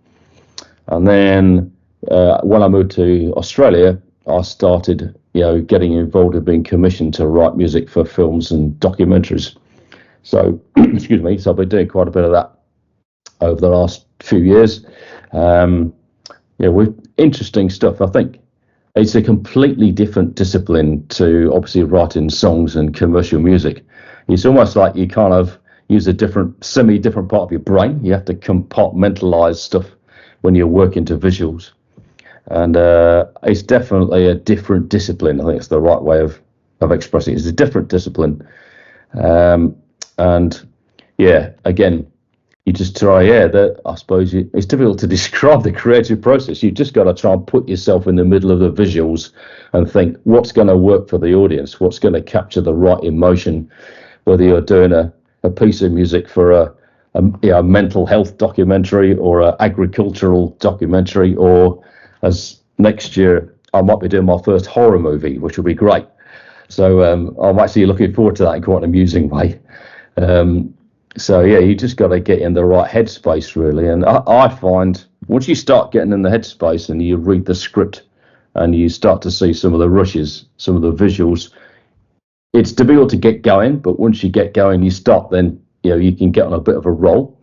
And then when I moved to Australia, I started, getting involved in being commissioned to write music for films and documentaries. So, excuse me. So I've been doing quite a bit of that over the last few years. With interesting stuff. I think it's a completely different discipline to obviously writing songs and commercial music. It's almost like you kind of use a semi-different part of your brain. You have to compartmentalize stuff when you're working to visuals. And it's definitely a different discipline. I think it's the right way of expressing it. It's a different discipline. And yeah, again, you just try, I suppose it's difficult to describe the creative process. You've just got to try and put yourself in the middle of the visuals and think what's going to work for the audience, what's going to capture the right emotion, whether you're doing a piece of music for a mental health documentary or an agricultural documentary, or as next year, I might be doing my first horror movie, which will be great. So I'm actually looking forward to that in quite an amusing way. So yeah, you just got to get in the right headspace, really. And I find once you start getting in the headspace and you read the script and you start to see some of the rushes, some of the visuals, it's difficult to get going. But once you get going, you start, then you can get on a bit of a roll.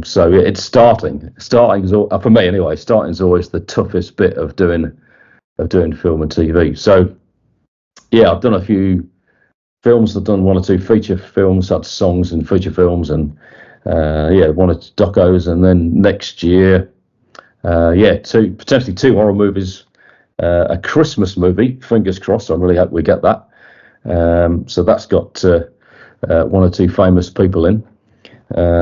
So it's starting. Starting is for me anyway. Starting is always the toughest bit of doing film and TV. So yeah, I've done a few films. I've done one or two feature films, that's songs and feature films, and one or two docos, and then next year, potentially two horror movies, a Christmas movie. Fingers crossed. I really hope we get that. So that's got one or two famous people in.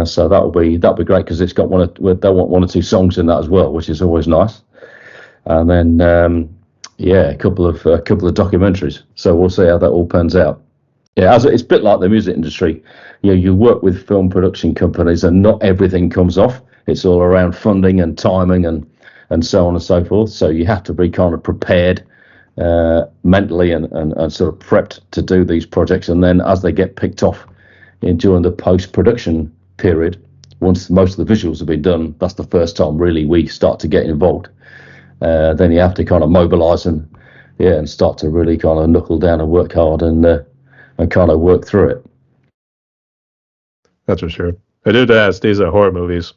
So that'll be great because it's got they want one or two songs in that as well, which is always nice. And then a couple of documentaries. So we'll see how that all pans out. Yeah, it's a bit like the music industry. You work with film production companies, and not everything comes off. It's all around funding and timing and so on and so forth. So you have to be kind of prepared mentally and sort of prepped to do these projects. And then as they get picked off during the post-production period, once most of the visuals have been done, that's the first time really we start to get involved. Then you have to kind of mobilize and and start to really kind of knuckle down and work hard and kind of work through it. That's for sure. I did ask these horror movies.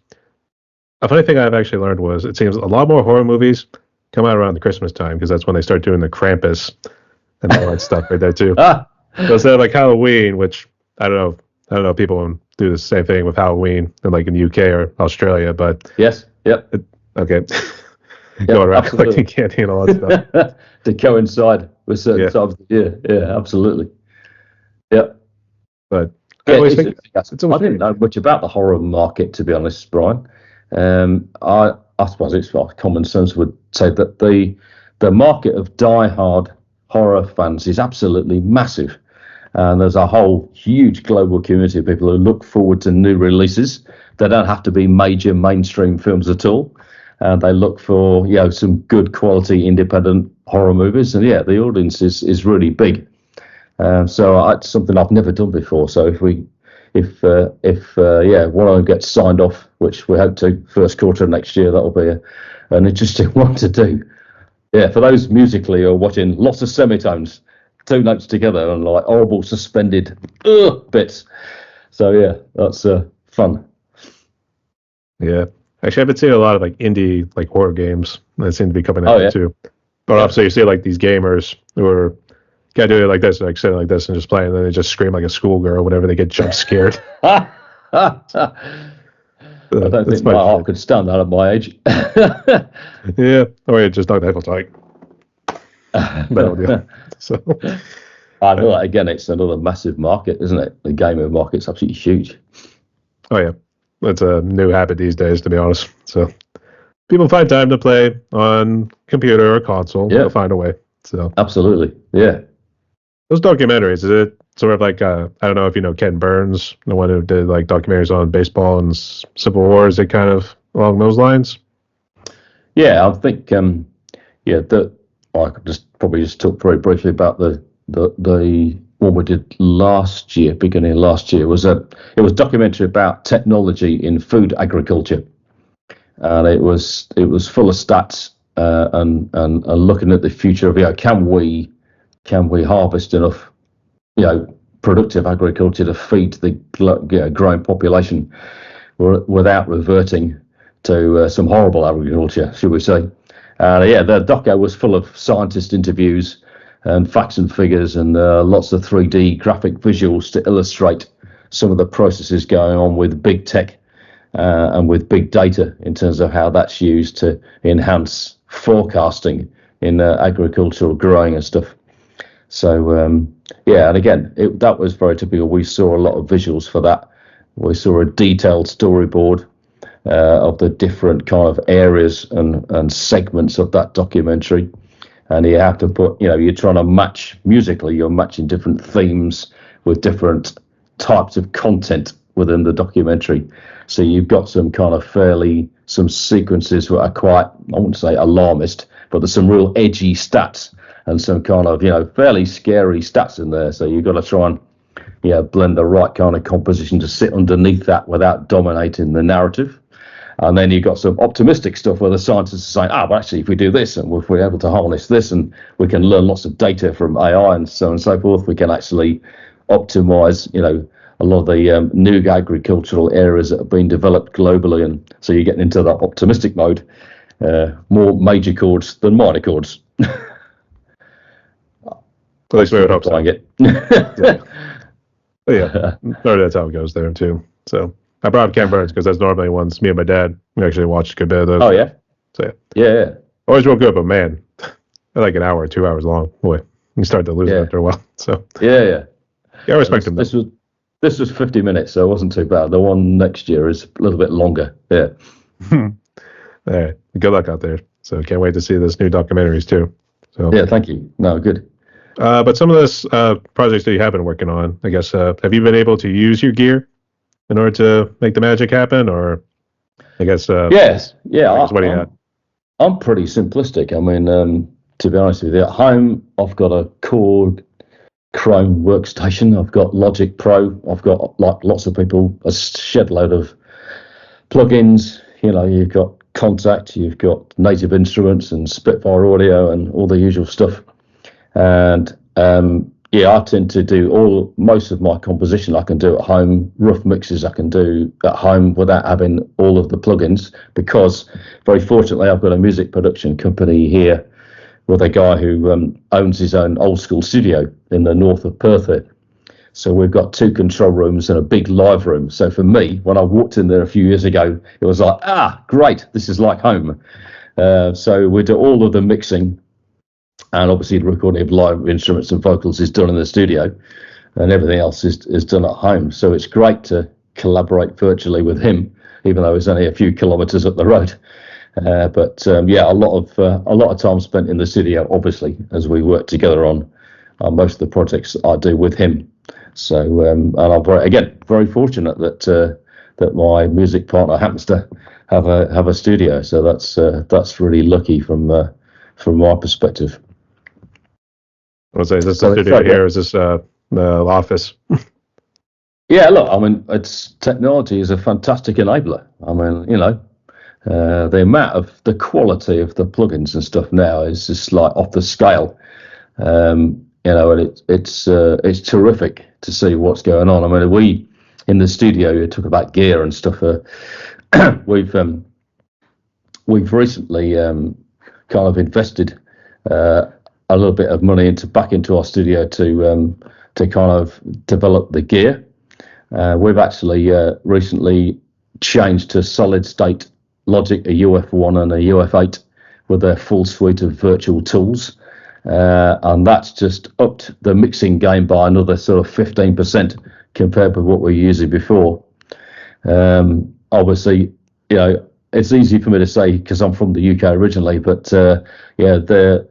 A funny thing I've actually learned was it seems a lot more horror movies come out around the Christmas time because that's when they start doing the Krampus and all that stuff right there too. So instead of like Halloween, which I don't know, people do the same thing with Halloween in the UK or Australia, but yes, yep, okay, yep, going around collecting candy and all that stuff to coincide with certain times of the year. Yeah, absolutely. Yep. But I always think I didn't know much about the horror market, to be honest, Brian. I suppose it's what common sense would say that the market of die-hard horror fans is absolutely massive. And there's a whole huge global community of people who look forward to new releases. They don't have to be major mainstream films at all. They look for some good quality independent horror movies. And the audience is really big. So it's something I've never done before. So if one of them gets signed off, which we hope to first quarter of next year, that'll be an interesting one to do. Yeah, for those musically or watching lots of semitones, 2 notes together and like horrible suspended bits. So that's fun. Yeah, actually, I've been seeing a lot of indie horror games that seem to be coming out too. But obviously, you see these gamers who are gotta do it like this, sitting like this and just playing, and then they just scream like a schoolgirl whenever they get jump scared. I don't think my heart could stand that at my age. Yeah, or you just knock the headphones like. So I know that again. It's another massive market, isn't it? The gamer market's absolutely huge. Oh yeah, it's a new habit these days, to be honest. So people find time to play on computer or console. They'll find a way. So absolutely, yeah. Those documentaries, is it sort of like I don't know if you know Ken Burns, the one who did documentaries on baseball and Civil War? Is it kind of along those lines? Yeah, I think I could probably talk very briefly about the one we did last year, beginning of last year. It was a documentary about technology in food agriculture, and it was full of stats and looking at the future of can we harvest enough productive agriculture to feed the growing population without reverting to some horrible agriculture, should we say. The doco was full of scientist interviews and facts and figures and lots of 3D graphic visuals to illustrate some of the processes going on with big tech and with big data in terms of how that's used to enhance forecasting in agricultural growing and stuff. So, and again, that was very typical. We saw a lot of visuals for that. We saw a detailed storyboard of the different kind of areas and segments of that documentary. And you have to put, you're trying to match musically, you're matching different themes with different types of content within the documentary. So you've got some kind of some sequences that are quite, I wouldn't say alarmist, but there's some real edgy stats and some kind of, fairly scary stats in there. So you've got to try and, blend the right kind of composition to sit underneath that without dominating the narrative. And then you've got some optimistic stuff where the scientists are saying, well, actually, if we do this and if we're able to harness this and we can learn lots of data from AI and so on and so forth, we can actually optimize, a lot of the new agricultural areas that have been developed globally. And so you're getting into that optimistic mode, more major chords than minor chords. At least we would hope so. It. Yeah, that's how it goes there too. So I brought up Ken Burns because that's normally ones me and my dad we actually watched a good bit of those. Oh yeah. So yeah. Always real good, but man, they're like an hour or 2 hours long. Boy, you start to lose it after a while. So yeah, I respect him. This was 50 minutes, so it wasn't too bad. The one next year is a little bit longer. Yeah. All right. Good luck out there. So can't wait to see this new documentaries too. So yeah, thank you. No, good. But some of this projects that you have been working on, I guess, have you been able to use your gear in order to make the magic happen, or I guess? Yes. Yeah. What do you have? I'm pretty simplistic. I mean, to be honest with you, at home I've got a core Chrome workstation. I've got Logic Pro. I've got, like lots of people, a shed load of plugins. You've got Contact, you've got Native Instruments and Spitfire Audio and all the usual stuff. And I tend to do most of my composition I can do at home. Rough mixes I can do at home without having all of the plugins, because very fortunately I've got a music production company here with a guy who owns his own old school studio in the north of Perth here. So we've got 2 control rooms and a big live room. So for me, when I walked in there a few years ago, it was like, great, this is like home. So we do all of the mixing, and obviously the recording of live instruments and vocals is done in the studio, and everything else is done at home. So it's great to collaborate virtually with him, even though it's only a few kilometres up the road. But a lot of time spent in the studio, obviously, as we work together on most of the projects I do with him. So and I'm very fortunate that my music partner happens to have a studio. So that's really lucky from my perspective. I was saying, is this the studio here? Is this the office? Yeah, look, I mean, technology is a fantastic enabler. I mean, the quality of the plugins and stuff now is just like off the scale. And it's terrific to see what's going on. I mean, we in the studio, you talk about gear and stuff. We've recently kind of invested a little bit of money back into our studio to kind of develop the gear. We've actually recently changed to solid state Logic, a UF1 and a UF8 with their full suite of virtual tools. And that's just upped the mixing game by another sort of 15% compared with what we were using before. Obviously, it's easy for me to say because I'm from the UK originally, but the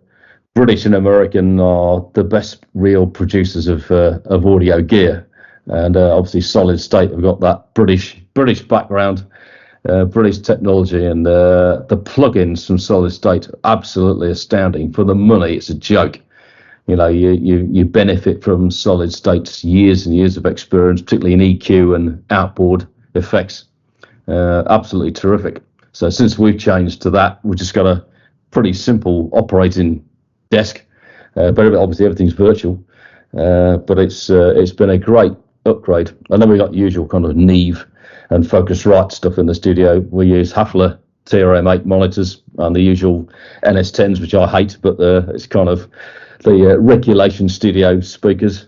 British and American are the best real producers of audio gear, and obviously Solid State have got that British background, British technology, and the plugins from Solid State are absolutely astounding. For the money, it's a joke. You benefit from Solid State's years and years of experience, particularly in EQ and outboard effects. Absolutely terrific. So since we've changed to that, we've just got a pretty simple operating desk, but obviously everything's virtual. But it's been a great upgrade. And then we got the usual kind of Neve and Focusrite stuff in the studio. We use Hafler TRM8 monitors and the usual NS10s, which I hate, but it's kind of the regulation studio speakers.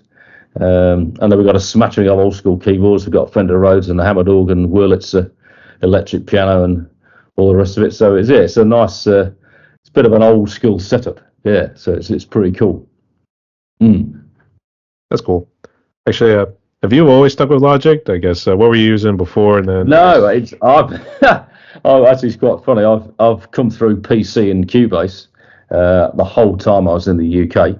And then we've got a smattering of old school keyboards. We've got Fender Rhodes and a Hammond organ, Wurlitzer electric piano, and all the rest of it. So it's a nice, it's a bit of an old school setup. Yeah, so it's pretty cool. That's cool. Actually, have you always stuck with Logic? I guess what were you using before? And then actually, it's quite funny. I've come through PC and Cubase the whole time I was in the UK,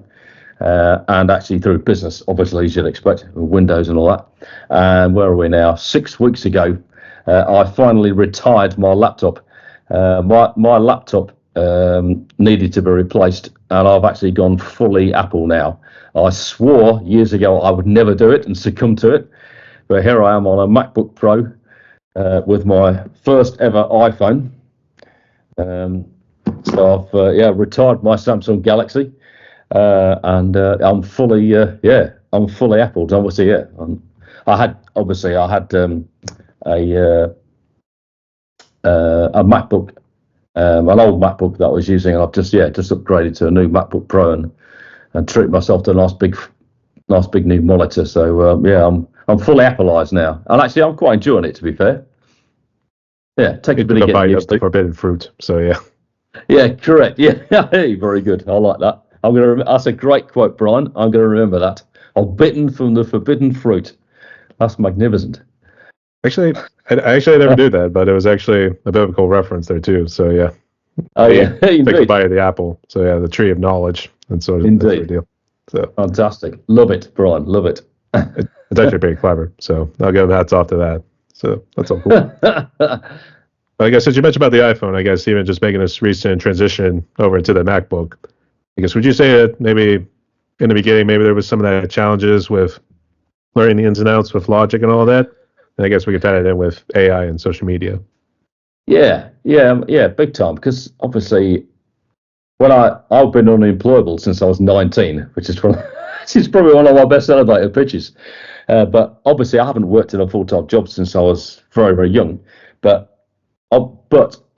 and actually through business, obviously, as you'd expect, Windows and all that. And where are we now? 6 weeks ago, I finally retired my laptop. My laptop needed to be replaced, and I've actually gone fully Apple now. I swore years ago I would never do it and succumb to it, but here I am on a MacBook Pro with my first ever iPhone. So I've retired my Samsung Galaxy, and I'm fully Apple. Obviously, I had a MacBook, an old MacBook that I was using, and I've just upgraded to a new MacBook Pro and treated myself to a nice big new monitor. So I'm fully Appleized now, and actually I'm quite enjoying it, to be fair. Yeah, take a bit of getting used to. The forbidden fruit. So yeah. Yeah, correct. Yeah, very good. I like that. That's a great quote, Brian. I'm going to remember that. I'm bitten from the forbidden fruit. That's magnificent. Actually, I never knew that, but it was actually a biblical reference there too. So yeah. Oh yeah, take a bite of the apple. So yeah, the tree of knowledge and sort of indeed. Deal. So fantastic. Love it, Brian. Love it. It's actually pretty clever. So I'll give hats off to that. So that's all cool. I guess since you mentioned about the iPhone, I guess even just making this recent transition over into the MacBook, I guess would you say that maybe in the beginning maybe there was some of that challenges with learning the ins and outs with Logic and all that? And I guess we could tie it in with AI and social media. Yeah, big time. Because obviously, I've been unemployable since I was 19, which is which is probably one of my best elevator pitches. But obviously, I haven't worked in a full-time job since I was very, very young. But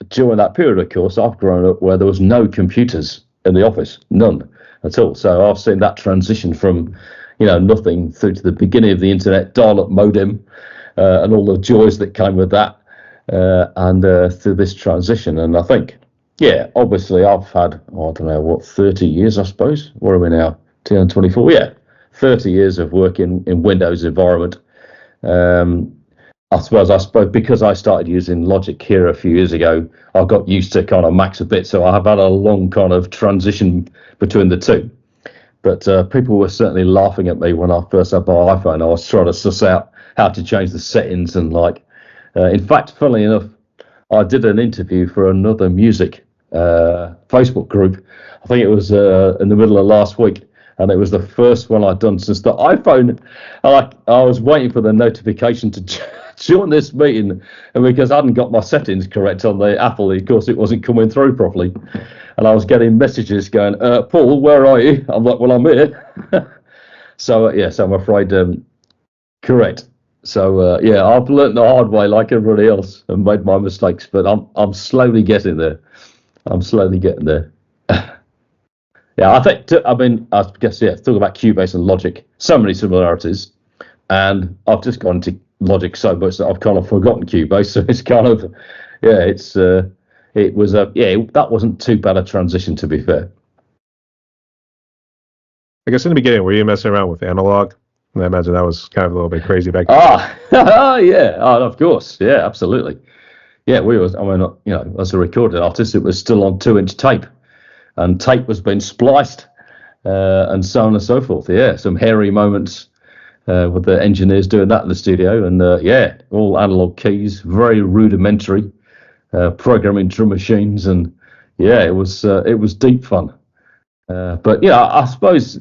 during that period, of course, I've grown up where there was no computers in the office, none at all. So I've seen that transition from, nothing through to the beginning of the internet, dial-up modem, and all the joys that came with that, and through this transition. And I think, obviously I've had, I don't know, 30 years, I suppose. Where are we now? 2024. Yeah, 30 years of working in Windows environment. I suppose because I started using Logic here a few years ago, I got used to kind of Macs a bit. So I have had a long kind of transition between the two. But people were certainly laughing at me when I first had my iPhone. I was trying to suss out how to change the settings and in fact, funnily enough, I did an interview for another music Facebook group. I think it was in the middle of last week. And it was the first one I'd done since the iPhone. I was waiting for the notification to join this meeting, and because I hadn't got my settings correct on the Apple, of course, it wasn't coming through properly. And I was getting messages going, Paul, where are you? I'm like, well, I'm here. So I'm afraid, correct. So I've learnt the hard way like everybody else and made my mistakes, but I'm slowly getting there. Yeah, I guess, talk about Cubase and Logic, so many similarities. And I've just gone to Logic so much that I've kind of forgotten Cubase. So it's kind of, that wasn't too bad a transition, to be fair. I guess in the beginning, were you messing around with analog? And I imagine that was kind of a little bit crazy back then. Yeah. Of course. Yeah, absolutely. Yeah, as a recording artist, it was still on 2-inch tape. And tape was being spliced, and so on and so forth. Yeah, some hairy moments with the engineers doing that in the studio, and all analog keys, very rudimentary, programming drum machines, and it was deep fun. But I suppose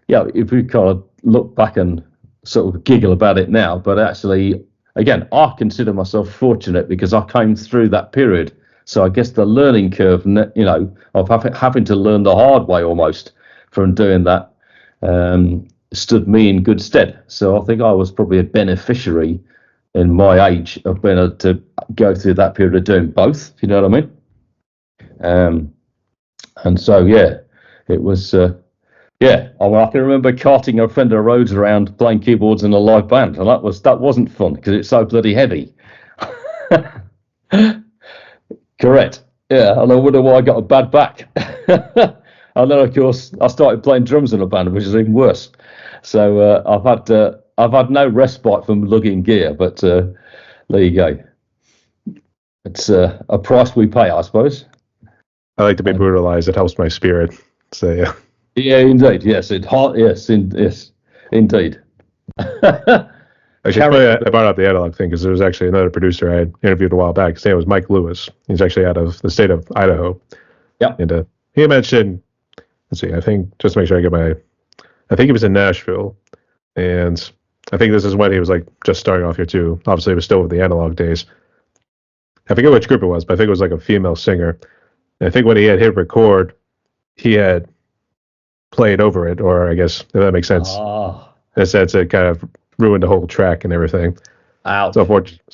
if we kind of look back and sort of giggle about it now, but actually, again, I consider myself fortunate because I came through that period. So I guess the learning curve, of having to learn the hard way almost from doing that, stood me in good stead. So I think I was probably a beneficiary in my age of being able to go through that period of doing both, if you know what I mean. And so, it was, I can remember carting a Fender Rhodes around playing keyboards in a live band. And that wasn't fun because it's so bloody heavy. Correct. Yeah, and I wonder why I got a bad back. And then, of course, I started playing drums in a band, which is even worse. So I've had no respite from lugging gear, but there you go. It's a price we pay, I suppose. I like to be brutalized. It helps my spirit. So yeah. Yeah, indeed. Yes, yes, indeed. Actually, I brought up the analog thing because there was actually another producer I had interviewed a while back. His name was Mike Lewis. He's actually out of the state of Idaho. Yeah. And he mentioned, let's see, I think, just to make sure I think he was in Nashville. And I think this is when he was just starting off here too. Obviously, it was still with the analog days. I forget which group it was, but I think it was a female singer. And I think when he had hit record, he had played over it, or I guess, if that makes sense. That's it kind of ruined the whole track and everything. Ouch. So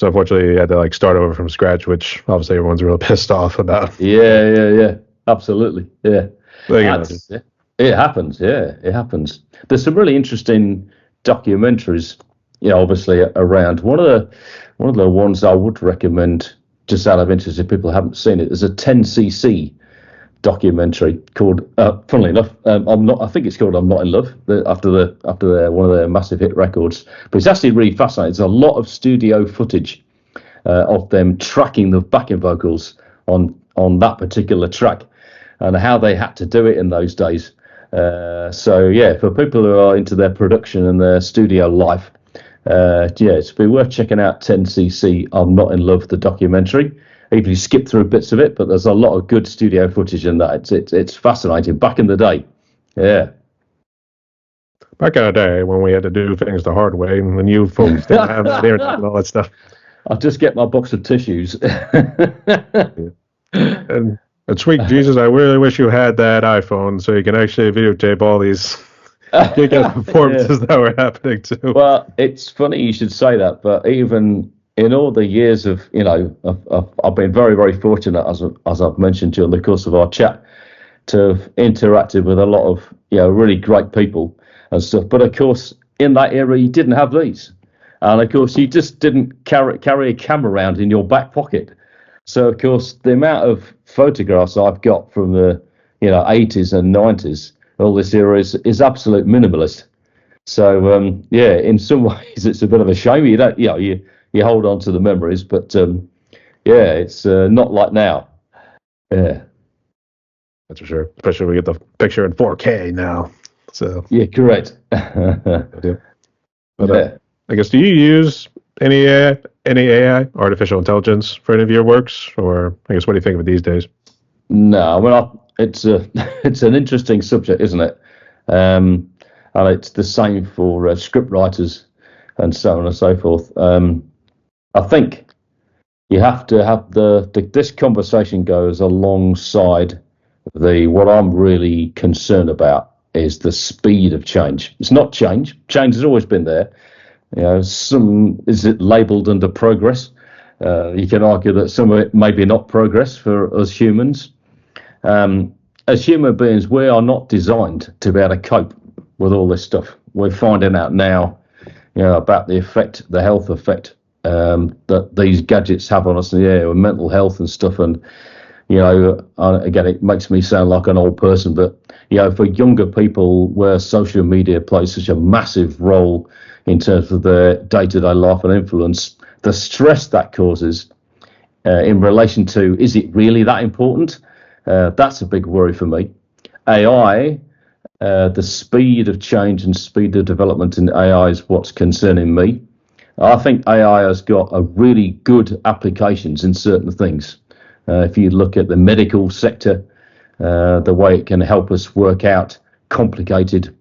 unfortunately, he had to start over from scratch, which obviously everyone's real pissed off about. Yeah, absolutely. Yeah, It happens. Yeah, it happens. There's some really interesting documentaries, obviously around. One of the ones I would recommend, just out of interest, if people haven't seen it, there's a 10cc documentary called, funnily enough, I think it's called I'm Not in Love, after one of their massive hit records. But it's actually really fascinating. There's a lot of studio footage of them tracking the backing vocals on that particular track and how they had to do it in those days. For people who are into their production and their studio life, it's be worth checking out 10cc I'm Not in Love, the documentary. Even if you skip through bits of it, but there's a lot of good studio footage in that. It's fascinating. Back in the day, yeah. Back in the day when we had to do things the hard way, and when you folks didn't have the internet and all that stuff. I'll just get my box of tissues. And And sweet Jesus, I really wish you had that iPhone so you can actually videotape all these kick-ass performances that were happening too. Well, it's funny you should say that, but even in all the years of, I've been very, very fortunate, as I've mentioned during the course of our chat, to have interacted with a lot of, really great people and stuff. But of course, in that era, you didn't have these. And of course, you just didn't carry a camera around in your back pocket. So, of course, the amount of photographs I've got from the, 80s and 90s, all this era is absolute minimalist. So in some ways it's a bit of a shame. You don't, you hold on to the memories, but it's not like now. Yeah, That's for sure. Especially when we get the picture in 4K now. So yeah, correct. yeah. But I guess, do you use any AI, artificial intelligence, for any of your works, or I guess what do you think of it these days? No, it's it's an interesting subject, isn't it? And it's the same for script writers and so on and so forth. I think you have to have this conversation goes alongside what I'm really concerned about is the speed of change. It's not change. Change has always been there. Is it labelled under progress? You can argue that some of it maybe not progress for us humans. As human beings, we are not designed to be able to cope with all this stuff. We're finding out now, about the health effect that these gadgets have on us, with mental health and stuff. And again, it makes me sound like an old person, but for younger people, where social media plays such a massive role in terms of their day-to-day life and influence, the stress that causes in relation to, is it really that important? That's a big worry for me. AI, the speed of change and speed of development in AI is what's concerning me. I think AI has got a really good applications in certain things. If you look at the medical sector, the way it can help us work out complicated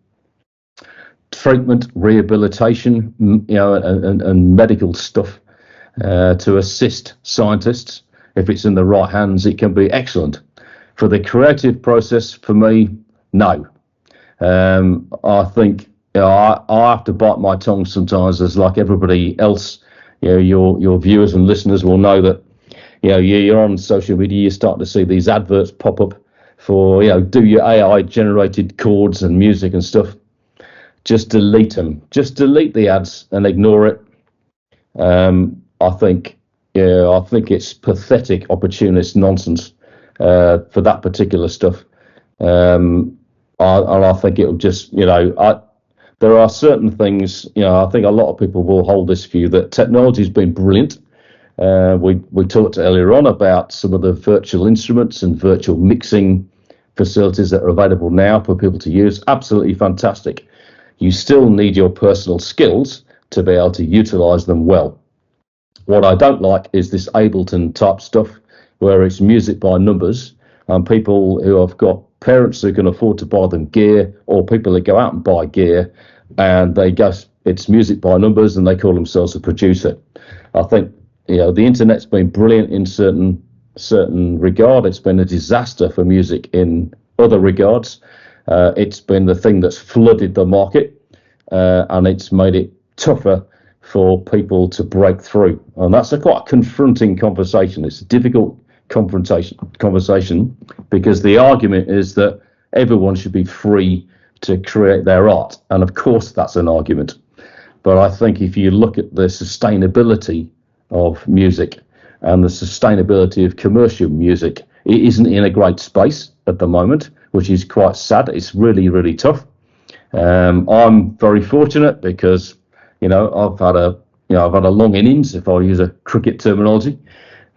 treatment, rehabilitation, and medical stuff to assist scientists. If it's in the right hands, it can be excellent. For the creative process, for me, no. I think I have to bite my tongue sometimes, as like everybody else. Your viewers and listeners will know that you're on social media, you start to see these adverts pop up for do your AI generated chords and music and stuff. Just delete them. Just delete the ads and ignore it. I think it's pathetic, opportunist nonsense for that particular stuff. I think it'll just, there are certain things, I think a lot of people will hold this view that technology has been brilliant. We talked earlier on about some of the virtual instruments and virtual mixing facilities that are available now for people to use. Absolutely fantastic. You still need your personal skills to be able to utilize them well. What I don't like is this Ableton type stuff where it's music by numbers, and people who have got parents who can afford to buy them gear, or people that go out and buy gear and they guess it's music by numbers and they call themselves a producer. I think the internet's been brilliant in certain regard. It's been a disaster for music in other regards. It's been the thing that's flooded the market, and it's made it tougher for people to break through. And that's a quite confronting conversation. It's a difficult conversation because the argument is that everyone should be free to create their art. And of course, that's an argument. But I think if you look at the sustainability of music and the sustainability of commercial music, it isn't in a great space at the moment, which is quite sad. It's really, really tough. I'm very fortunate because, I've had a long innings, if I use a cricket terminology,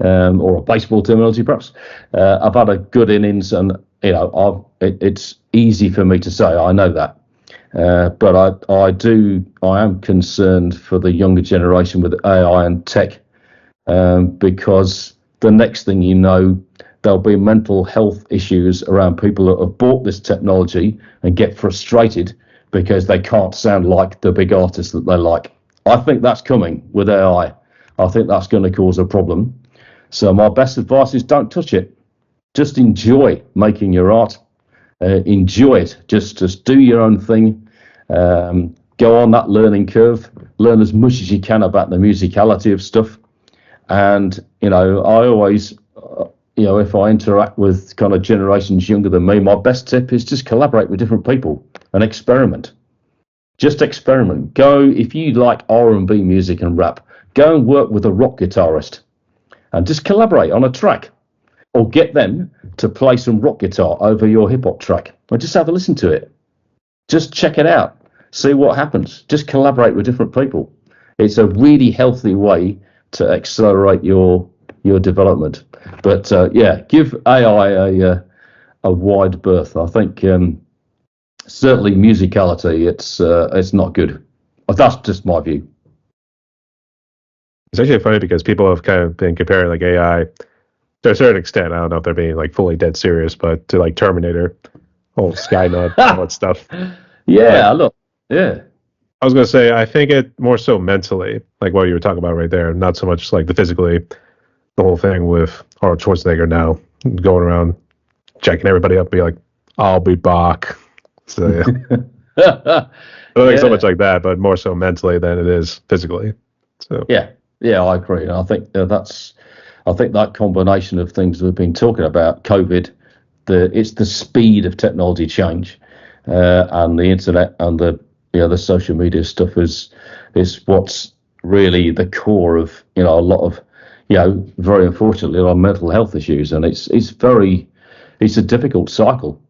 or a baseball terminology, perhaps. I've had a good innings, and it's easy for me to say. I know that, but I am concerned for the younger generation with AI and tech, because the next thing you know, there'll be mental health issues around people that have bought this technology and get frustrated because they can't sound like the big artists that they like. I think that's coming with AI. I think that's going to cause a problem. So my best advice is don't touch it. Just enjoy making your art. Enjoy it. Just do your own thing. Go on that learning curve. Learn as much as you can about the musicality of stuff. And I always, if I interact with kind of generations younger than me, my best tip is just collaborate with different people and experiment. Just experiment. Go, if you like R&B music and rap, go and work with a rock guitarist and just collaborate on a track, or get them to play some rock guitar over your hip hop track, or just have a listen to it. Just check it out. See what happens. Just collaborate with different people. It's a really healthy way to accelerate your development. But give AI a wide berth. I think certainly musicality, it's not good. That's just my view. It's actually funny because people have kind of been comparing like AI to a certain extent. I don't know if they're being like fully dead serious, but to like Terminator, whole Skynet, all that stuff. Yeah, look, yeah. I was gonna say I think it more so mentally, like what you were talking about right there, not so much like the physically. The whole thing with Arnold Schwarzenegger now going around checking everybody up, be like, "I'll be back." So yeah, I don't think so much like that, but more so mentally than it is physically. So yeah, I agree. And I think I think that combination of things we've been talking about, COVID, it's the speed of technology change, and the internet and the social media stuff is what's really the core of a lot of very unfortunately a lot of mental health issues, and it's a difficult cycle.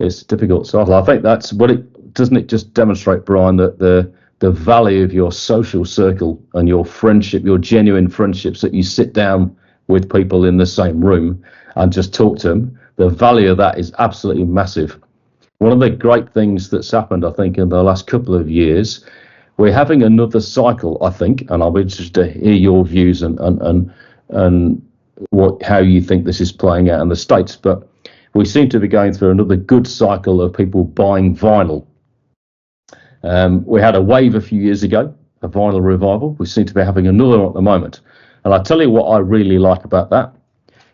It's a difficult cycle. I think that's what it doesn't. It just demonstrate, Brian, that the value of your social circle and your friendship, your genuine friendships, that you sit down with people in the same room and just talk to them. The value of that is absolutely massive. One of the great things that's happened, I think, in the last couple of years, we're having another cycle, I think, and I'll be interested to hear your views and how you think this is playing out in the States. But we seem to be going through another good cycle of people buying vinyl. We had a wave a few years ago, a vinyl revival. We seem to be having another one at the moment. And I tell you what I really like about that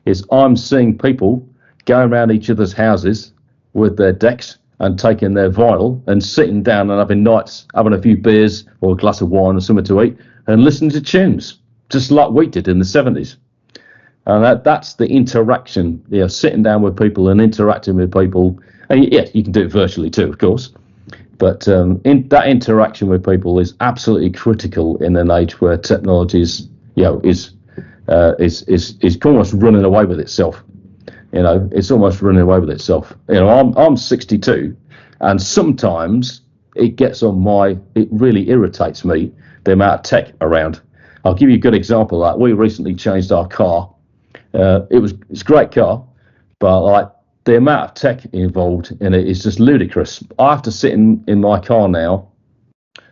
is I'm seeing people going around each other's houses with their decks and taking their vinyl and sitting down and having nights, having a few beers or a glass of wine or something to eat and listening to tunes, just like we did in the 70s. And that's the interaction, sitting down with people and interacting with people. And yeah, you can do it virtually too, of course. But that interaction with people is absolutely critical in an age where technology is almost running away with itself. It's almost running away with itself. I'm 62, and sometimes it really irritates me, the amount of tech around. I'll give you a good example of that. We recently changed our car. It's a great car, but like the amount of tech involved in it is just ludicrous. I have to sit in my car now.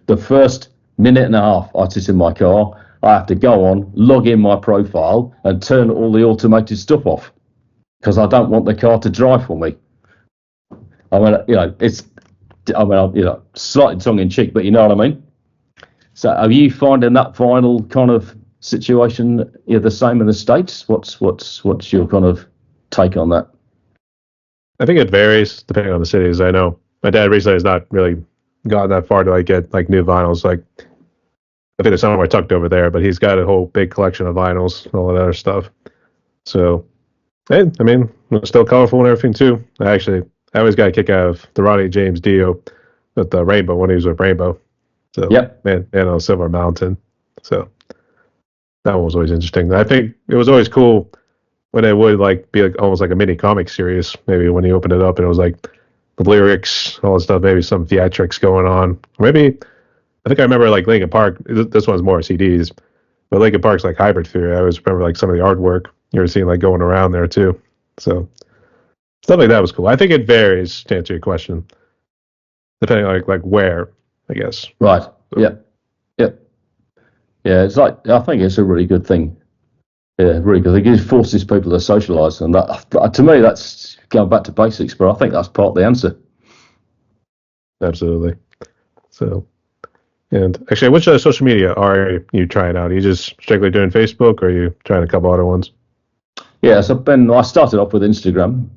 The first minute and a half I sit in my car, I have to go on, log in my profile, and turn all the automated stuff off because I don't want the car to drive for me. I mean, slightly tongue in cheek, but you know what I mean. So, are you finding that vinyl kind of situation the same in the States? What's your kind of take on that? I think it varies depending on the cities. I know my dad recently has not really gotten that far to like get like new vinyls. Like I think there's somewhere tucked over there, but he's got a whole big collection of vinyls and all that other stuff. So, hey, I mean, it's still colorful and everything too. I always got a kick out of the Ronnie James Dio with the Rainbow when he was with Rainbow. So, yep. Man on Silver Mountain. So that one was always interesting. I think it was always cool when it would like be like almost like a mini comic series. Maybe when you open it up and it was like the lyrics, all that stuff. Maybe some theatrics going on. Maybe I think I remember like Linkin Park. This one's more CDs, but Linkin Park's like Hybrid Theory. I always remember like some of the artwork you were seeing like going around there too. So stuff like that was cool. I think it varies to answer your question, depending on like where, I guess. Right. So. Yeah. It's like I think it's a really good thing. Yeah, really good. It forces people to socialise, and that to me that's going back to basics. But I think that's part of the answer. Absolutely. So, and actually, which social media are you trying out? Are you just strictly doing Facebook, or are you trying a couple other ones? Yeah, so Ben, I started off with Instagram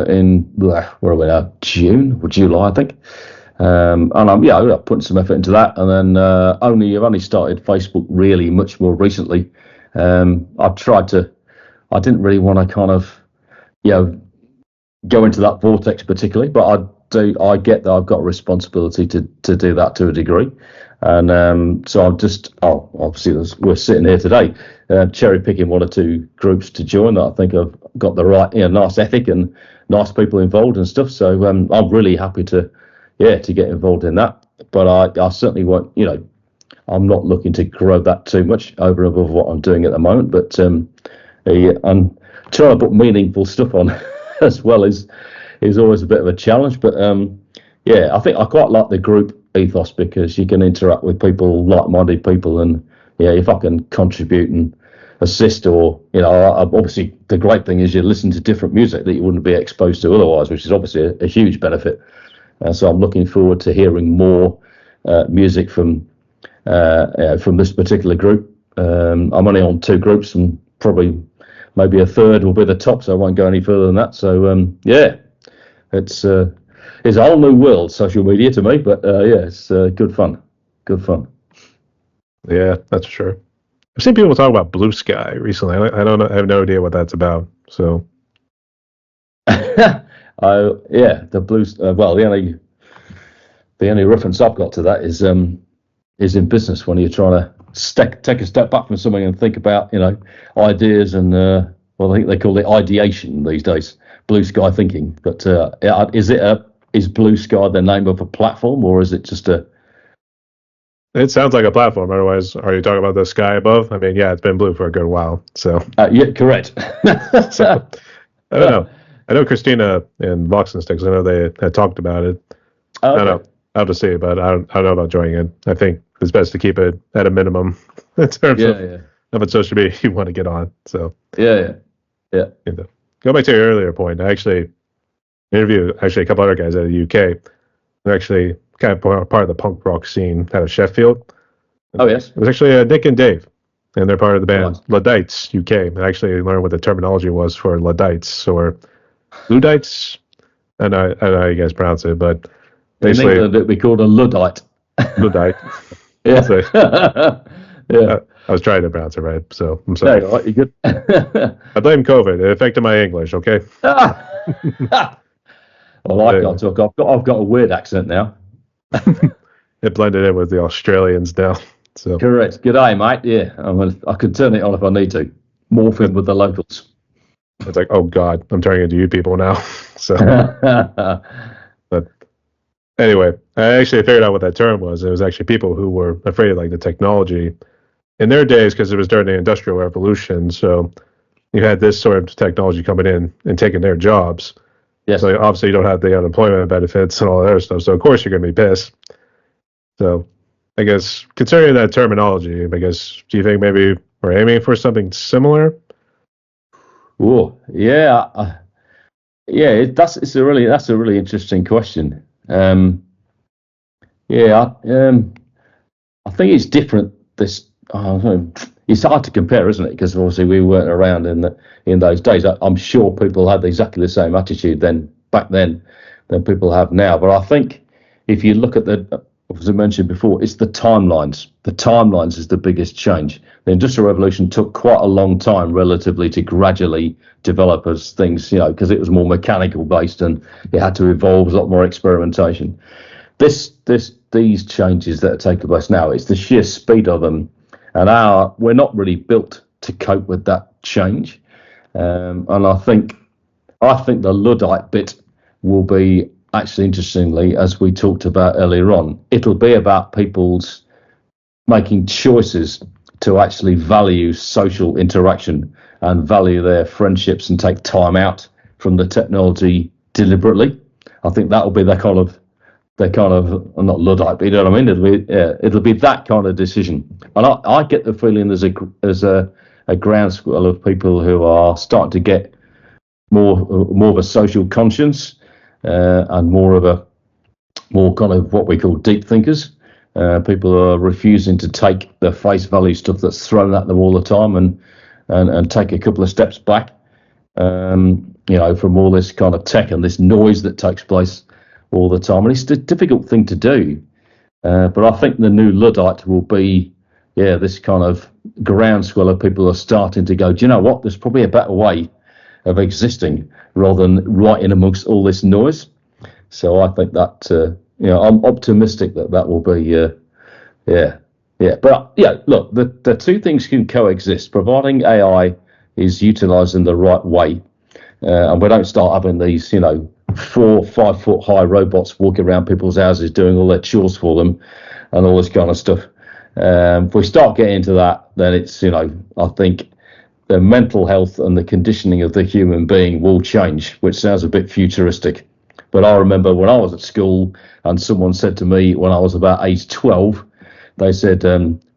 in where are we now? June or July, I think. And I'm putting some effort into that, and then I've only started Facebook really much more recently. I've tried to. I didn't really want to kind of you know go into that vortex particularly, but I get that I've got a responsibility to do that to a degree, and so I'm just obviously we're sitting here today, cherry picking one or two groups to join that I think I've got the right nice ethic and nice people involved and stuff. So I'm really happy to get involved in that. But I certainly won't. I'm not looking to grow that too much over and above what I'm doing at the moment. But I'm trying to put meaningful stuff on as well is always a bit of a challenge. But I think I quite like the group ethos because you can interact with people, like-minded people, and if I can contribute and assist, or obviously the great thing is you listen to different music that you wouldn't be exposed to otherwise, which is obviously a huge benefit. So I'm looking forward to hearing more music from this particular group. I'm only on two groups, and probably maybe a third will be the top, so I won't go any further than that. So it's a whole new world, social media to me, but it's good fun. Good fun. Yeah, that's for sure. I've seen people talk about Blue Sky recently. I don't know. I have no idea what that's about. So, the blue. Well, the only reference I've got to that is in business when you're trying to take a step back from something and think about ideas and I think they call it ideation these days, blue sky thinking. But is Blue Sky the name of a platform, or is it just a? It sounds like a platform. Otherwise, are you talking about the sky above? I mean, yeah, it's been blue for a good while. So yeah, correct. So I don't know. I know Christina and Vox and Sticks. I know they had talked about it. Okay. I don't know. I'll have to see, but I don't know about joining it. I think it's best to keep it at a minimum in terms of what social media you want to get on. So yeah. Go back to your earlier point. I actually interviewed a couple other guys out of the UK. They're actually kind of part of the punk rock scene out of Sheffield. Oh, yes. It was actually Nick and Dave, and they're part of the band Nice. Luddites UK. I actually learned what the terminology was for Luddites or Luddites. I know how you guys pronounce it, but basically, in England it'd be called a Luddite. Luddite. Yeah. So, Yeah. I was trying to pronounce it right, so I'm sorry. No, you're good. I blame COVID. It affected my English. Okay. Well, I've got a weird accent now. It blended in with the Australians now. So Correct. G'day, mate. Yeah, I could turn it on if I need to. Morph in with the locals. it's like, oh God, I'm turning into you people now. So, but anyway, I actually figured out what that term was. It was actually people who were afraid of like the technology in their days because it was during the Industrial Revolution. So you had this sort of technology coming in and taking their jobs. Yes. So obviously you don't have the unemployment benefits and all that other stuff. So of course you're going to be pissed. So I guess considering that terminology, I guess, do you think maybe we're aiming for something similar? Oh, yeah. That's a really interesting question. I think it's different. It's hard to compare, isn't it? Because obviously we weren't around in those days. I'm sure people had exactly the same attitude back then than people have now. But I think if you look at as I mentioned before, it's the timelines. The timelines is the biggest change. The Industrial Revolution took quite a long time, relatively, to gradually develop as things, because it was more mechanical based and it had to evolve, a lot more experimentation. These changes that are taking place now, it's the sheer speed of them, and we're not really built to cope with that change. And I think the Luddite bit will be, actually, interestingly, as we talked about earlier on, it'll be about people's making choices to actually value social interaction and value their friendships and take time out from the technology deliberately. I think that will be their kind of not Luddite, but you know what I mean. It'll be that kind of decision, and I get the feeling there's a groundswell of people who are starting to get more of a social conscience and more kind of what we call deep thinkers. People are refusing to take the face value stuff that's thrown at them all the time and take a couple of steps back. from all this kind of tech and this noise that takes place all the time. And it's a difficult thing to do. But I think the new Luddite will be, this kind of groundswell of people are starting to go, do you know what? There's probably a better way of existing rather than right in amongst all this noise. So I think that, I'm optimistic that will be, But look, the two things can coexist, providing AI is utilised in the right way, and we don't start having these, 4-5 foot high robots walking around people's houses doing all their chores for them, and all this kind of stuff. If we start getting into that, then it's, I think the mental health and the conditioning of the human being will change, which sounds a bit futuristic. But I remember when I was at school and someone said to me when I was about age 12, they said,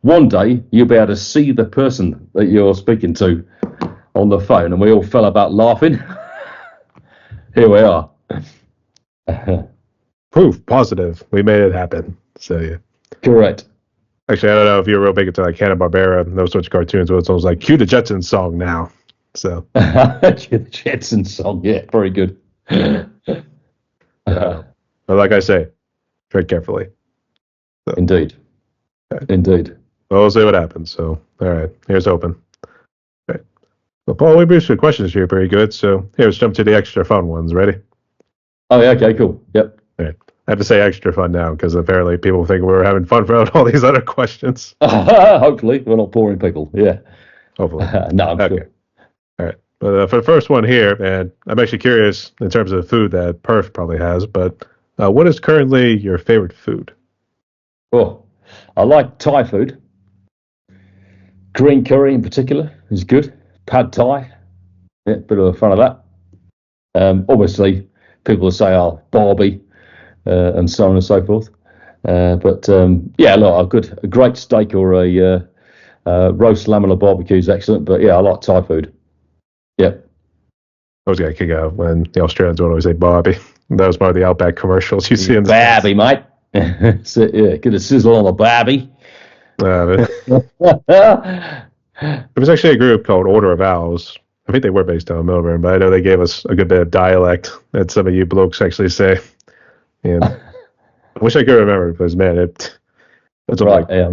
one day you'll be able to see the person that you're speaking to on the phone. And we all fell about laughing. Here we are. Proof positive. We made it happen. So, yeah. Correct. Actually, I don't know if you're real big into like Hanna-Barbera and those sorts of cartoons, but it's always like, cue the Jetsons song now. So. Cue the Jetsons song. Yeah, very good. But like I say, tread carefully. So. Indeed. Indeed. Well, we'll see what happens. So, all right, here's hoping. All right. Well, Paul, we briefed the questions here pretty good. So, here, let's jump to the extra fun ones. Ready? Oh, yeah, okay, cool. Yep. All right. I have to say extra fun now because apparently people think we're having fun for all these other questions. Hopefully, we're not boring people. Yeah. Hopefully. No, I'm okay. sure. All right. But for the first one here, and I'm actually curious in terms of food that Perth probably has, but what is currently your favorite food? Oh, I like Thai food. Green curry in particular is good. Pad Thai, yeah, bit of a fan of that. Obviously, people say, "Oh, Barbie," and so on and so forth. But look, a great steak or a roast lamb on a barbecue is excellent. But yeah, I like Thai food. Yeah. I was going to kick out when the Australians would always say Barbie. That was part of the Outback commercials you see in the Barbie, mate. So, yeah, get a sizzle on the Barbie. There was actually a group called Order of Owls. I think they were based out of Melbourne, but I know they gave us a good bit of dialect that some of you blokes actually say. And I wish I could remember because, man, that's right. Like, it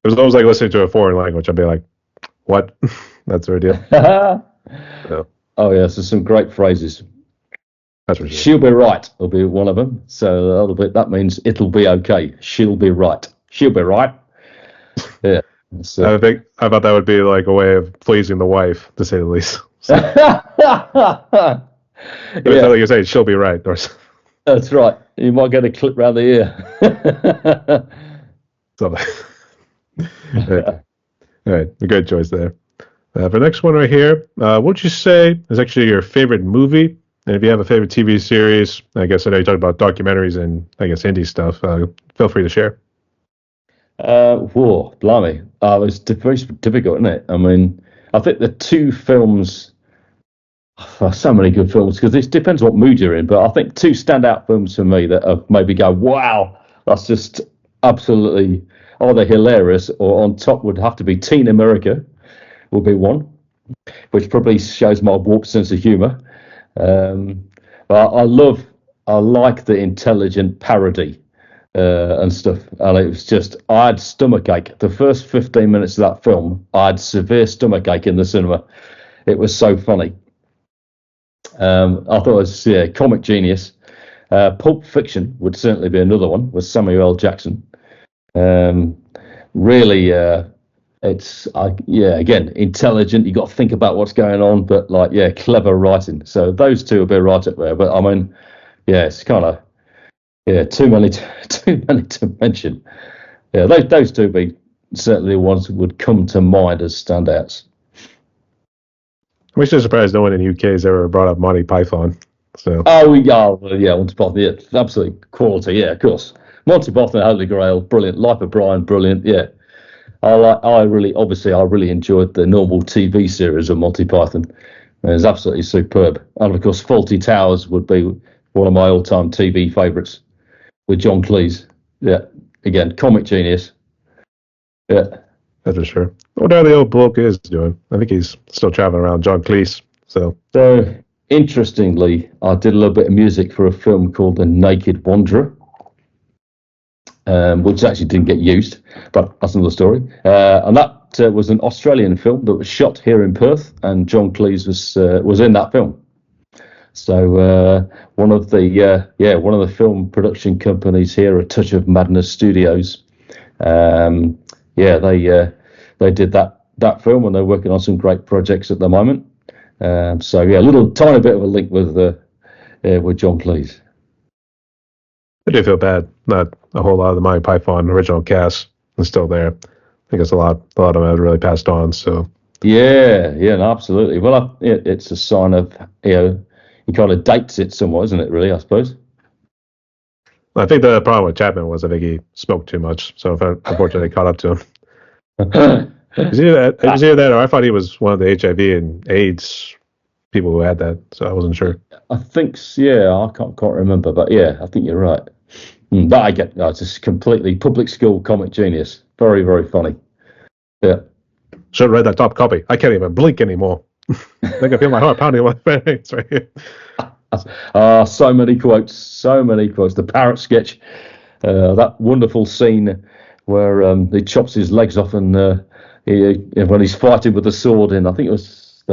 was almost like listening to a foreign language. I'd be like, what? That's the deal. So. Oh, yeah, so some great phrases. That's for sure. She'll be right will be one of them. So that means it'll be okay. She'll be right. She'll be right. Yeah. So. I thought that would be like a way of pleasing the wife, to say the least. So. Like you're saying, she'll be right. That's right. You might get a clip round the ear. Something. All right. A good choice there. For the next one right here, what would you say is actually your favorite movie? And if you have a favorite TV series, I guess I know you talked about documentaries and I guess indie stuff. Feel free to share. Whoa, blimey. It's very difficult, isn't it? I mean, I think the two films, so many good films, because it depends what mood you're in, but I think two standout films for me that have maybe go, wow, that's just absolutely either hilarious or on top would have to be Teen America, will be one, which probably shows my warped sense of humour. But I like the intelligent parody and stuff. And it was just, I had stomachache. The first 15 minutes of that film, I had severe stomachache in the cinema. It was so funny. I thought it was, comic genius. Pulp Fiction would certainly be another one with Samuel L. Jackson. Really, again, intelligent. You got to think about what's going on, but clever writing. So those two will be right up there. But I mean, it's kind of too many to mention. Yeah, those two be certainly the ones that would come to mind as standouts. I'm actually surprised no one in the UK has ever brought up Monty Python. So. Monty Python, absolutely quality. Yeah, of course. Monty Python, Holy Grail, brilliant. Life of Brian, brilliant. Yeah. I really enjoyed the normal TV series of Monty Python. It was absolutely superb. And of course, Fawlty Towers would be one of my all-time TV favourites with John Cleese. Yeah, again, comic genius. Yeah, that's for sure. What the old bloke is doing? I think he's still traveling around, John Cleese. So interestingly, I did a little bit of music for a film called The Naked Wanderer, which actually didn't get used, but that's another story. And that was an Australian film that was shot here in Perth, and John Cleese was in that film. So one of the film production companies here, A Touch of Madness Studios, they did that film, and they're working on some great projects at the moment. So a little tiny bit of a link with John Cleese. I do feel bad. Not a whole lot of the Monty Python original cast is still there. I think it's a lot of them have really passed on. So no, absolutely. Well, it's a sign of he kind of dates it somewhat, isn't it? Really, I suppose. I think the problem with Chapman was I think he smoked too much, so unfortunately caught up to him. Is either that, or I thought he was one of the HIV and AIDS people who had that, so I wasn't sure. I think, I can't remember, but I think you're right. But I get, just completely public school comic genius. Very, very funny. Yeah. Should have read that top copy. I can't even blink anymore. I think I feel my heart pounding with my veins right here. So many quotes. The parrot sketch, that wonderful scene where he chops his legs off, and when he's fighting with the sword in, I think it was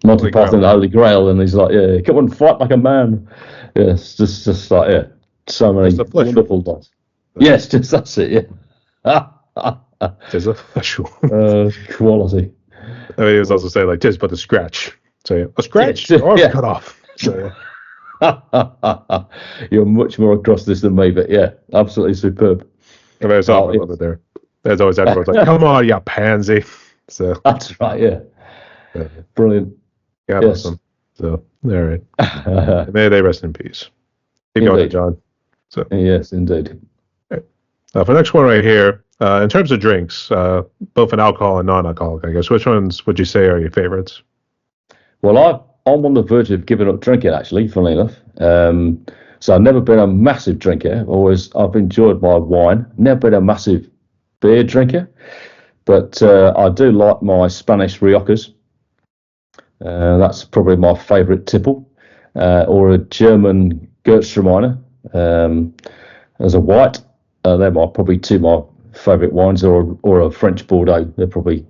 Monty Python and the Holy Grail, and he's like, come on, fight like a man. Yeah, it's just like, so many wonderful dots. Yes, just that's it, yeah. Tis a flesh quality. I mean, he was also saying, like, tis but a scratch. So, a scratch? Your arm's cut off. So, You're much more across this than me, but absolutely superb. I mean, there's always a little bit there. There's always everyone's like, come on, you pansy. So that's right, yeah. Brilliant. God bless them. So, all right. May they rest in peace. Keep going, John. So yes, indeed. Right. For the next one right here, in terms of drinks, both in alcohol and non-alcoholic, I guess, which ones would you say are your favorites? Well, I'm on the verge of giving up drinking, actually, funnily enough. So I've never been a massive drinker. I've enjoyed my wine. Never been a massive beer drinker, but I do like my Spanish Riojas. That's probably my favourite tipple, or a German Gewürztraminer as a white. They're probably my favourite wines, or a French Bordeaux. They're probably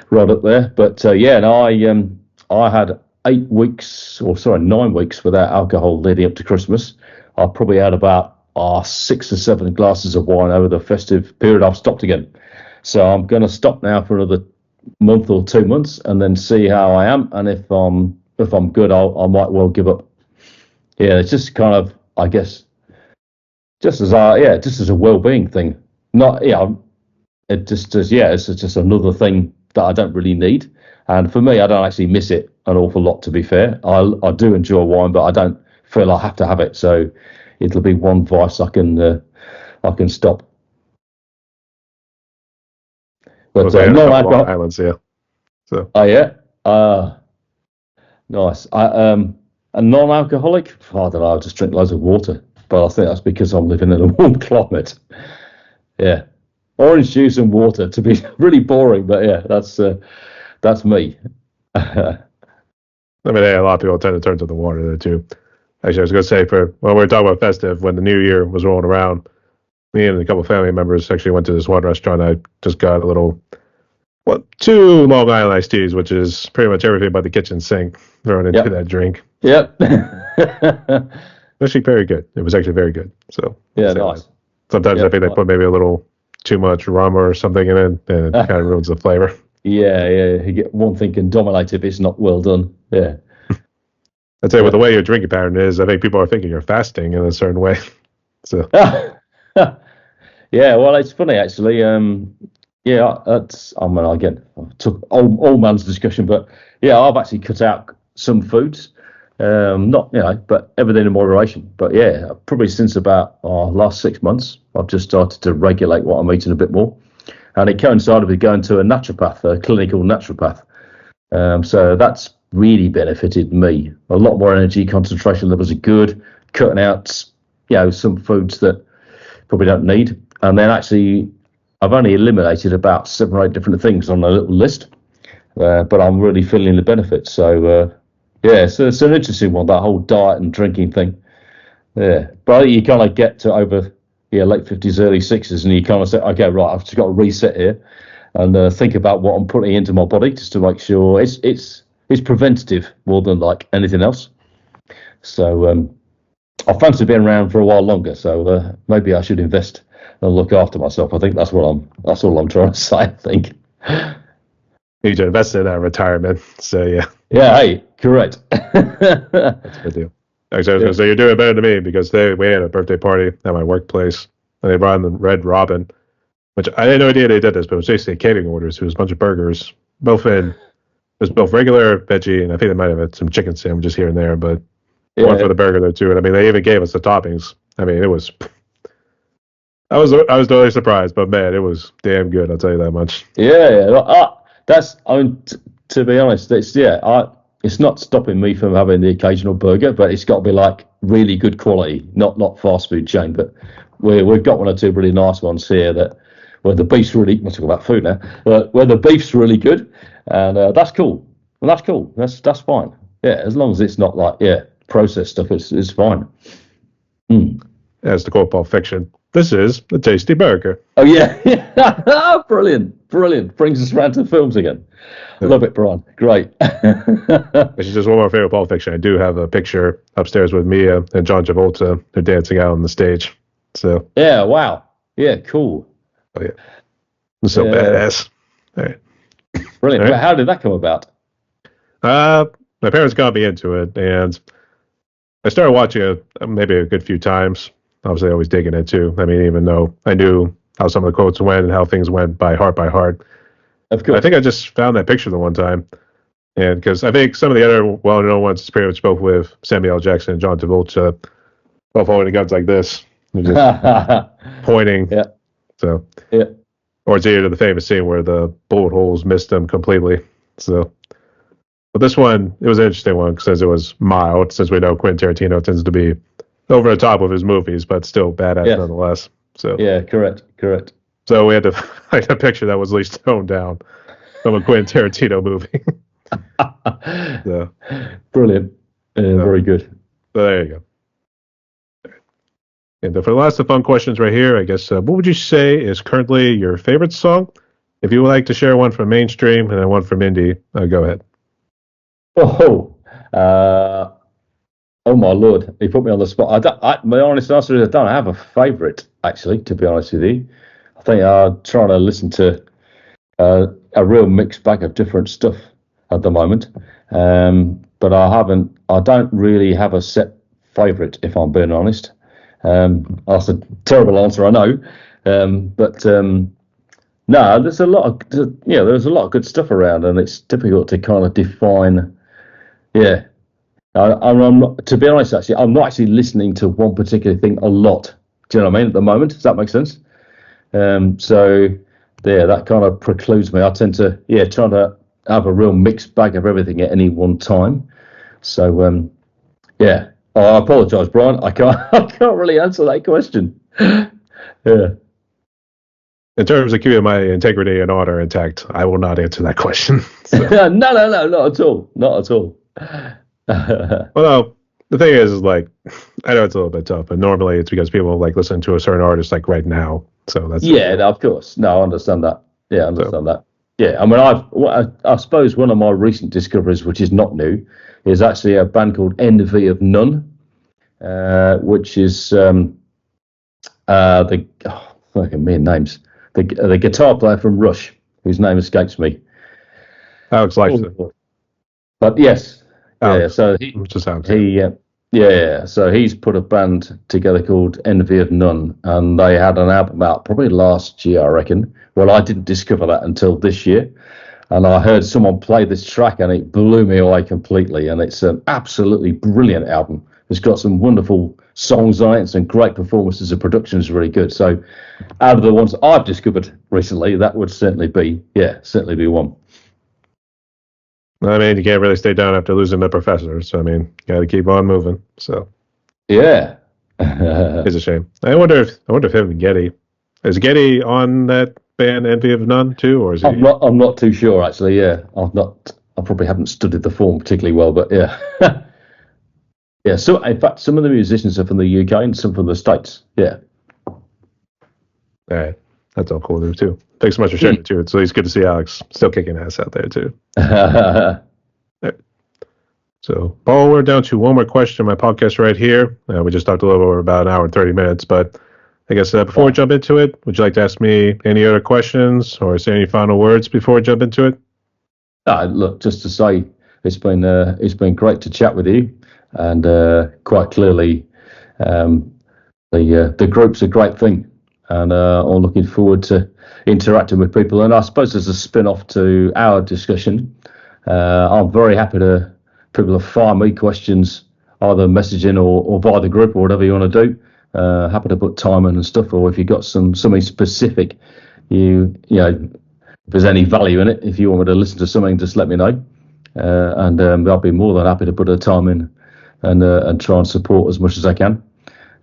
right up there. But I had 9 weeks without alcohol leading up to Christmas. I probably had about 6 or 7 glasses of wine over the festive period. I've stopped again, so I'm going to stop now for another month or 2 months, and then see how I am. And if I'm good, I might well give up. Yeah, it's just kind of, I guess, just as a well-being thing. Not it's just another thing that I don't really need. And for me, I don't actually miss it an awful lot, to be fair. I do enjoy wine, but I don't feel I have to have it. So it'll be one vice I can stop. But non-alcohol islands, yeah. So. Oh yeah, nice. A non-alcoholic, I don't know. I just drink loads of water, but I think that's because I'm living in a warm climate. Yeah, orange juice and water, to be really boring, but that's me. I mean, a lot of people tend to turn to the water there too. Actually, I was going to say, when we were talking about festive, when the New Year was rolling around, me and a couple of family members actually went to this one restaurant. I just got 2 Long Island iced teas, which is pretty much everything but the kitchen sink thrown into that drink. Yep. Actually, very good. It was actually very good. So nice. Sometimes I think they put maybe a little too much rum or something in it, and it kind of ruins the flavor. Yeah. You get one thing can dominate if it's not well done. Yeah. I'd say with the way your drinking pattern is, I think people are thinking you're fasting in a certain way. So. Yeah, well, it's funny actually. I took old man's discussion, but I've actually cut out some foods, not but everything in moderation. But probably since about last 6 months, I've just started to regulate what I'm eating a bit more, and it coincided with going to a naturopath, a clinical naturopath. So that's really benefited me. A lot more energy, concentration levels are good. Cutting out, some foods that probably don't need. And then actually, I've only eliminated about 7 or 8 different things on a little list. but I'm really feeling the benefits. So yeah, so it's an interesting one, that whole diet and drinking thing. Yeah, but you kind of get to over late 50s, early 60s, and you kind of say, okay, right, I've just got to reset here and think about what I'm putting into my body just to make sure it's preventative more than like anything else. So I fancy being around for a while longer. So maybe I should invest and look after myself. I think that's all I'm trying to say. I think. You need to invest in that retirement. So yeah. Yeah. Hey, correct. That's a good deal. Actually, I was going to say you're doing better than me because we had a birthday party at my workplace and they brought in the Red Robin, which I had no idea they did this, but it was basically catering orders. It was a bunch of burgers, it was both regular veggie and I think they might have had some chicken sandwiches here and there, but one for the burger there too. And I mean, they even gave us the toppings. I mean, it was. I was totally surprised, but man, it was damn good. I'll tell you that much. Yeah. To be honest, it's not stopping me from having the occasional burger, but it's got to be like really good quality, not fast food chain. But we've got one or two really nice ones here where the beef's really. We'll talk about food now. Where the beef's really good, and that's cool. Well, that's cool. That's fine. Yeah, as long as it's not like processed stuff, it's fine. As the quote Pulp Fiction, this is a tasty burger. Oh yeah, brilliant. Brings us round to the films again. Love it, Brian. Great. Which is just one of my favorite Pulp Fiction. I do have a picture upstairs with Mia and John Travolta. They're dancing out on the stage. So yeah, wow. Yeah, cool. Oh yeah, so badass. All right. Brilliant. All right. How did that come about? My parents got me into it, and I started watching it maybe a good few times. Obviously, I was digging it too. I mean, even though I knew how some of the quotes went and how things went by heart. Of course. I think I just found that picture the one time, and because I think some of the other well-known ones is pretty much both with Samuel L. Jackson and John Travolta, both holding guns like this, and just pointing. Yeah. So. Yeah. Or it's either the famous scene where the bullet holes missed them completely. So, but this one, it was an interesting one since it was mild. Since we know Quentin Tarantino tends to be over the top with his movies, but still badass nonetheless. So yeah, correct. So we had to find a picture that was at least toned down from a Quentin Tarantino movie. So, brilliant. Very good. So there you go. And for the last of the fun questions right here, I guess, what would you say is currently your favorite song? If you would like to share one from mainstream and then one from indie, go ahead. Oh my Lord, you put me on the spot. My honest answer is I don't have a favourite, actually, to be honest with you. I think I'm trying to listen to a real mixed bag of different stuff at the moment. But I don't really have a set favourite, if I'm being honest. That's a terrible answer, I know. No, there's a lot of good stuff around, and it's difficult to kind of define. Yeah, I'm not, to be honest, actually, I'm not actually listening to one particular thing a lot. Do you know what I mean? At the moment, does that make sense? So that kind of precludes me. I tend to try to have a real mixed bag of everything at any one time. So I apologise, Brian. I can't really answer that question. Yeah. In terms of keeping my integrity and honor intact, I will not answer that question. So. No, not at all. Not at all. Well, no, the thing is, like, I know it's a little bit tough, but normally it's because people like listen to a certain artist like right now. So that's no, of course. No, I understand that. Yeah, I understand that. Yeah, I mean, I suppose one of my recent discoveries, which is not new, is actually a band called Envy of None, which is fucking me names. The guitar player from Rush, whose name escapes me. Alex Lifeson. But yes, Alex, so so he's put a band together called Envy of None, and they had an album out probably last year, I reckon. Well, I didn't discover that until this year, and I heard someone play this track, and it blew me away completely. And it's an absolutely brilliant album. It's got some wonderful songs on it and some great performances. The production is really good. So, out of the ones I've discovered recently, that would certainly be one. I mean, you can't really stay down after losing the professor. So, I mean, you got to keep on moving. So, yeah, it's a shame. I wonder if him and Getty is Getty on that band Envy of None too, or is he? I'm not too sure actually. Yeah, I probably haven't studied the form particularly well, but yeah. Yeah, so in fact, some of the musicians are from the UK and some from the States. Yeah. All right, that's all cool there too. Thanks so much for sharing it too. It's always good to see Alex still kicking ass out there too. All right. So, Paul, we're down to one more question on my podcast right here. We just talked a little over about an hour and 30 minutes, but I guess before we jump into it, would you like to ask me any other questions or say any final words before we jump into it? Look, just to say, it's been great to chat with you, and quite clearly, the group's a great thing, and I'm looking forward to interacting with people. And I suppose as a spin-off to our discussion, I'm very happy to people to fire me questions, either messaging or via the group or whatever you want to do. Happy to put time in and stuff, or if you've got something specific, you know, if there's any value in it, if you want me to listen to something, just let me know, and I'll be more than happy to put the time in and try and support as much as I can.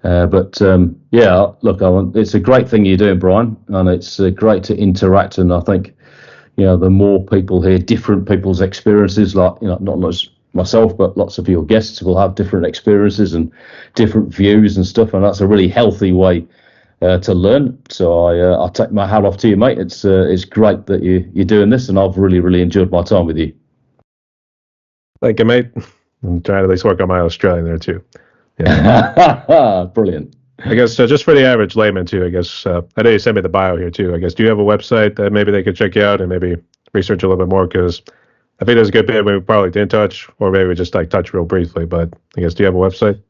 Yeah, look, it's a great thing you're doing, Brian, and it's great to interact. And I think, the more people hear different people's experiences, like, not much myself, but lots of your guests will have different experiences and different views and stuff, and that's a really healthy way to learn. So I take my hat off to you, mate. It's great that you're doing this, and I've really enjoyed my time with you. Thank you, mate. I'm trying to at least work on my Australian there too. Yeah. Brilliant. I guess just for the average layman too, I guess I know you sent me the bio here too. I guess, do you have a website that maybe they could check you out and maybe research a little bit more? Because I think there's a good bit we probably didn't touch, or maybe we just like touch real briefly. But I guess, do you have a website?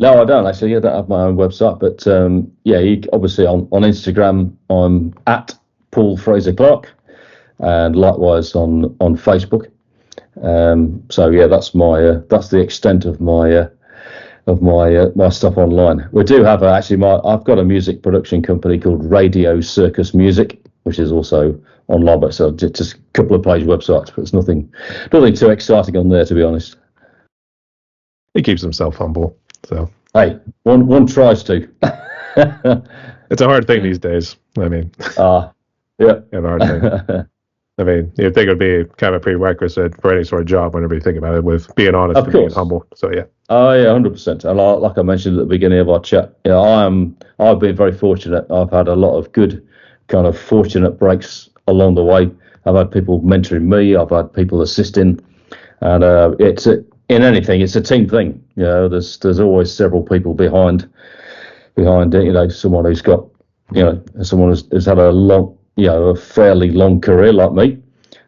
No, I don't actually. I don't have my own website, but you obviously on Instagram I'm at Paul Fraser Clarke, and likewise on Facebook. So yeah, that's the extent of my my stuff online. We do have I've got a music production company called Radio Circus Music, which is also online, but so just a couple of page websites, but it's nothing too exciting on there, to be honest. He keeps himself humble, so hey, one tries to. It's a hard thing these days. I mean, yeah, a hard thing. I mean, you think it would be kind of a prerequisite for any sort of job whenever you think about it, with being honest and being humble. So yeah. Oh yeah, 100%. And like I mentioned at the beginning of our chat, I've been very fortunate. I've had a lot of good, kind of fortunate breaks along the way. I've had people mentoring me. I've had people assisting, and in anything, it's a team thing. There's always several people behind it. Someone who's got, someone who's had a long, a fairly long career like me.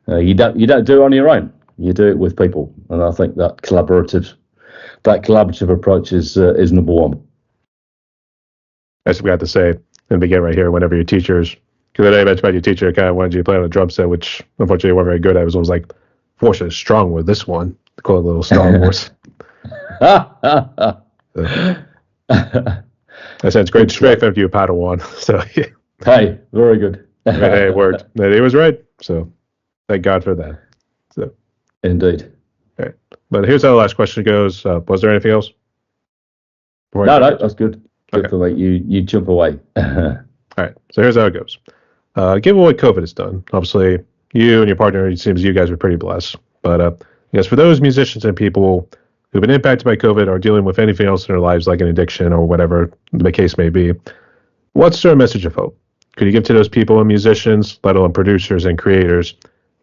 You don't do it on your own. You do it with people, and I think that collaborative approach is number one. As we have to say in the beginning right here, whenever your teachers, because I know you mentioned about your teacher kind of wanted you to play on a drum set, which unfortunately you weren't very good at. I was always like, fortunately strong with this one. Call it a little Star Wars. That sounds great. Straight from you, Padawan. So yeah. Hey, very good. Hey, it worked. He was right. So thank God for that. So indeed. All right. But here's how the last question goes. Was there anything else? No, that's good. Good for me. You jump away. All right. So here's how it goes. Given what COVID has done, obviously you and your partner, it seems you guys are pretty blessed. But yes, for those musicians and people who've been impacted by COVID or dealing with anything else in their lives, like an addiction or whatever the case may be, what's their message of hope could you give to those people and musicians, let alone producers and creators,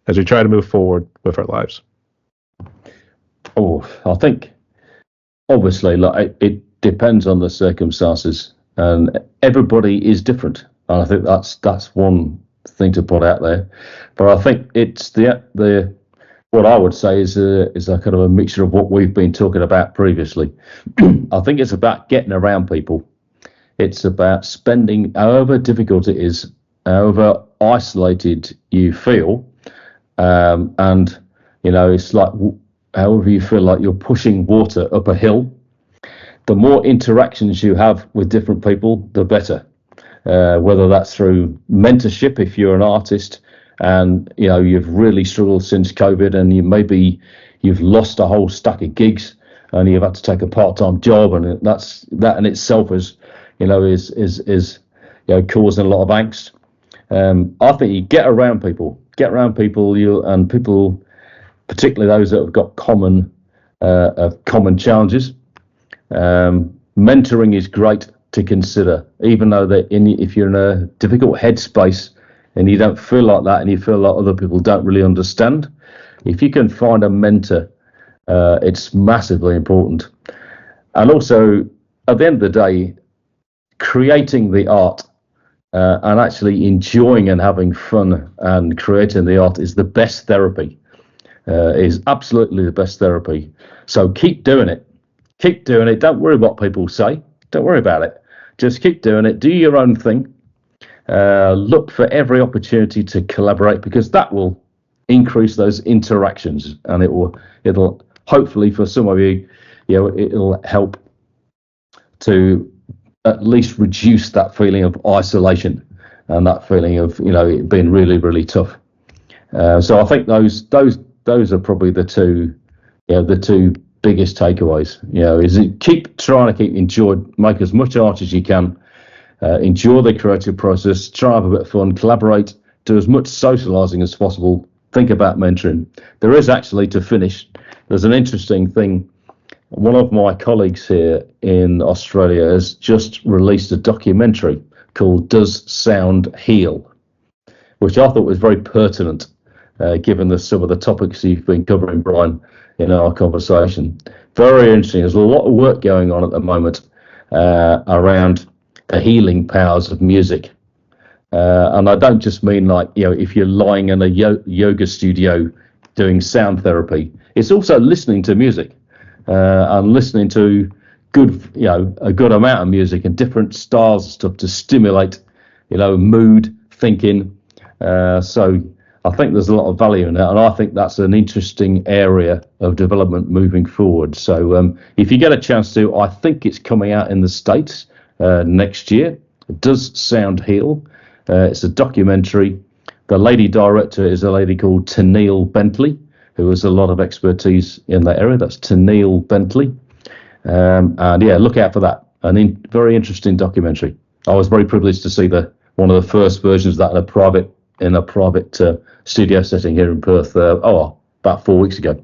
as we try to move forward with our lives? Oh, I think obviously, it depends on the circumstances, and everybody is different. And I think that's one thing to put out there. But I think it's the what I would say is a kind of a mixture of what we've been talking about previously. I think it's about getting around people. It's about spending, however difficult it is, however isolated you feel, and it's like however you feel like you're pushing water up a hill. The more interactions you have with different people, the better. Whether that's through mentorship, if you're an artist and you've really struggled since COVID, and you've lost a whole stack of gigs, and you've had to take a part-time job, and that in itself is causing a lot of angst. I think you get around people, and people, particularly those that have got common challenges. Mentoring is great to consider, even though if you're in a difficult headspace and you don't feel like that, and you feel like other people don't really understand. If you can find a mentor, it's massively important. And also, at the end of the day, creating the art and actually enjoying and having fun and creating the art is the best therapy. Is absolutely the best therapy. So keep doing it. Keep doing it. Don't worry what people say. Don't worry about it. Just keep doing it. Do your own thing. Look for every opportunity to collaborate, because that will increase those interactions, and it'll hopefully, for some of you, it'll help to at least reduce that feeling of isolation and that feeling of it being really, really tough. So I think those are probably the two biggest takeaways. Is keep trying to make as much art as you can, enjoy the creative process, try to have a bit of fun, collaborate, do as much socializing as possible. Think about mentoring. There is actually, to finish, there's an interesting thing. One of my colleagues here in Australia has just released a documentary called Does Sound Heal?, which I thought was very pertinent, given some of the topics you've been covering, Brian, in our conversation. Very interesting. There's a lot of work going on at the moment around the healing powers of music. And I don't just mean like, if you're lying in a yoga studio doing sound therapy. It's also listening to music and listening to a good amount of music and different styles of stuff to stimulate, mood, thinking. So I think there's a lot of value in that, and I think that's an interesting area of development moving forward. So if you get a chance to, I think it's coming out in the States next year. It Does Sound Heal? It's a documentary. The lady director is a lady called Tennille Bentley, who has a lot of expertise in that area. That's Tennille Bentley. And yeah, look out for that. Very interesting documentary. I was very privileged to see one of the first versions of that in a private studio setting here in Perth. About 4 weeks ago.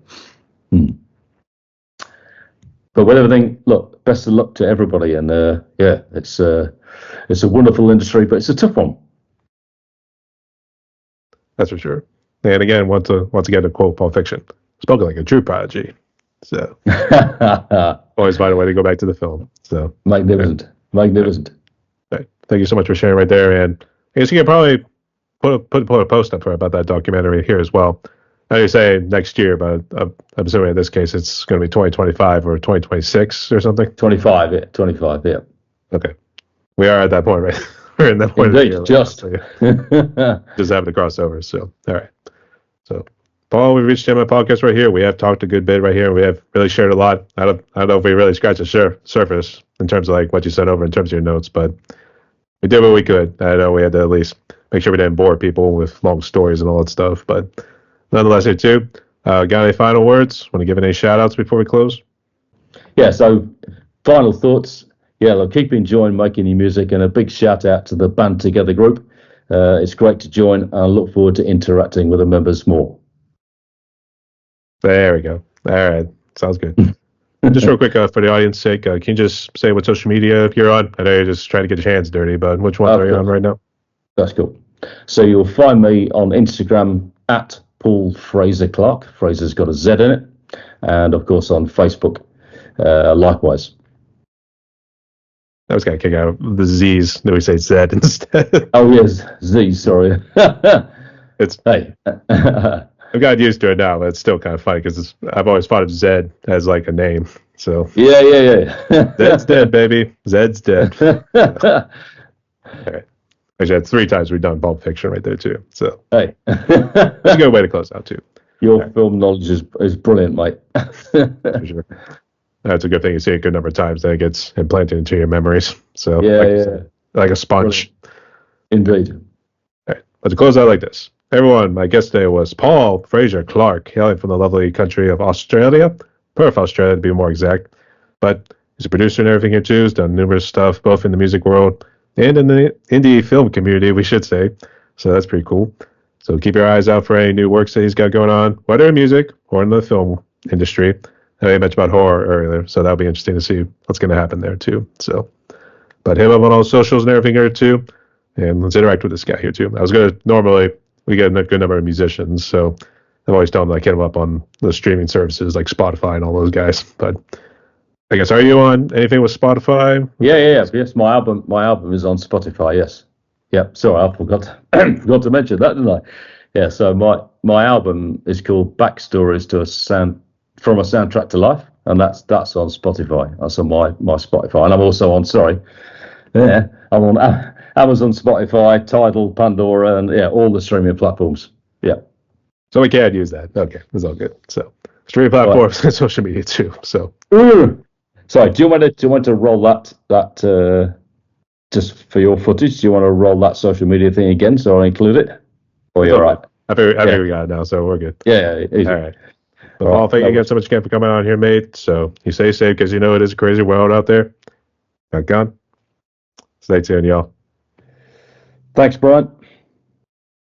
But with everything, look, best of luck to everybody. And it's a wonderful industry, but it's a tough one. That's for sure. And again, once again, to quote Pulp Fiction, spoken like a true prodigy. So always find a way to go back to the film. So magnificent. Right. Thank you so much for sharing right there. And I guess you can probably put a post up about that documentary here as well. I know you say next year, but I'm assuming in this case it's going to be 2025 or 2026 or something. 25, yeah. Okay, we are at that point, right? We're in that point. Indeed, just having to cross over. So all right. So Paul, we reached the end of the podcast right here. We have talked a good bit right here. We have really shared a lot. I don't know if we really scratched the surface in terms of like what you said over in terms of your notes, but we did what we could. I know we had to at least make sure we didn't bore people with long stories and all that stuff, but nonetheless, here too. Got any final words? Want to give any shout outs before we close? Yeah, so final thoughts. Yeah, look, keep enjoying making your music, and a big shout out to the Band Together group. It's great to join, and I look forward to interacting with the members more. There we go. All right. Sounds good. Just real quick, for the audience's sake, can you just say what social media you're on? I know you're just trying to get your hands dirty, but which ones are you on right now? That's cool. So you'll find me on Instagram at Paul Fraser Clarke. Fraser's got a Z in it. And, of course, on Facebook, likewise. I was going to kick out the Z's. Do we say Z instead? Oh, yes. Z, sorry. Hey. I've gotten used to it now, but it's still kind of funny because I've always thought of Zed as like a name. So Yeah. Zed's dead, baby. Zed's dead. All right. Actually, that's 3 times we've done Pulp Fiction right there too. So hey, that's a good way to close out too. Your film knowledge is brilliant, mate. For sure. That's a good thing. You see it a good number of times, then it gets implanted into your memories. So like a sponge. Brilliant. Indeed. All right. But to close out like this. Everyone, my guest today was Paul Fraser Clarke, hailing from the lovely country of Australia, Perth, Australia to be more exact. But he's a producer and everything here too. He's done numerous stuff, both in the music world and in the indie film community, we should say. So that's pretty cool. So keep your eyes out for any new works that he's got going on, whether in music or in the film industry. I know you mentioned about horror earlier, so that'll be interesting to see what's going to happen there too. So, but hit him up on all socials and everything here too, and let's interact with this guy here too. I was gonna normally we get a good number of musicians, so I've always told him like hit him up on the streaming services like Spotify and all those guys. But I guess are you on anything with Spotify? Yes, my album is on Spotify. Yes. Yep. Sorry, I forgot to mention that, didn't I? Yeah. So my album is called Backstories to a Soundtrack to Life, and that's on Spotify. That's on my Spotify, and I'm also on. I'm on Amazon, Spotify, Tidal, Pandora, and all the streaming platforms. Yeah. So we can use that. Okay, that's all good. So streaming platforms and social media too. So. Sorry, do you want to roll that just for your footage? Do you want to roll that social media thing again so I include it? Or you're all right? I think we got it now, so we're good. Yeah, easy. All right. Well, Paul, thank you again so much again for coming on here, mate. So you stay safe because you know it is a crazy world out there. Got gone. Stay tuned, y'all. Thanks, Brian.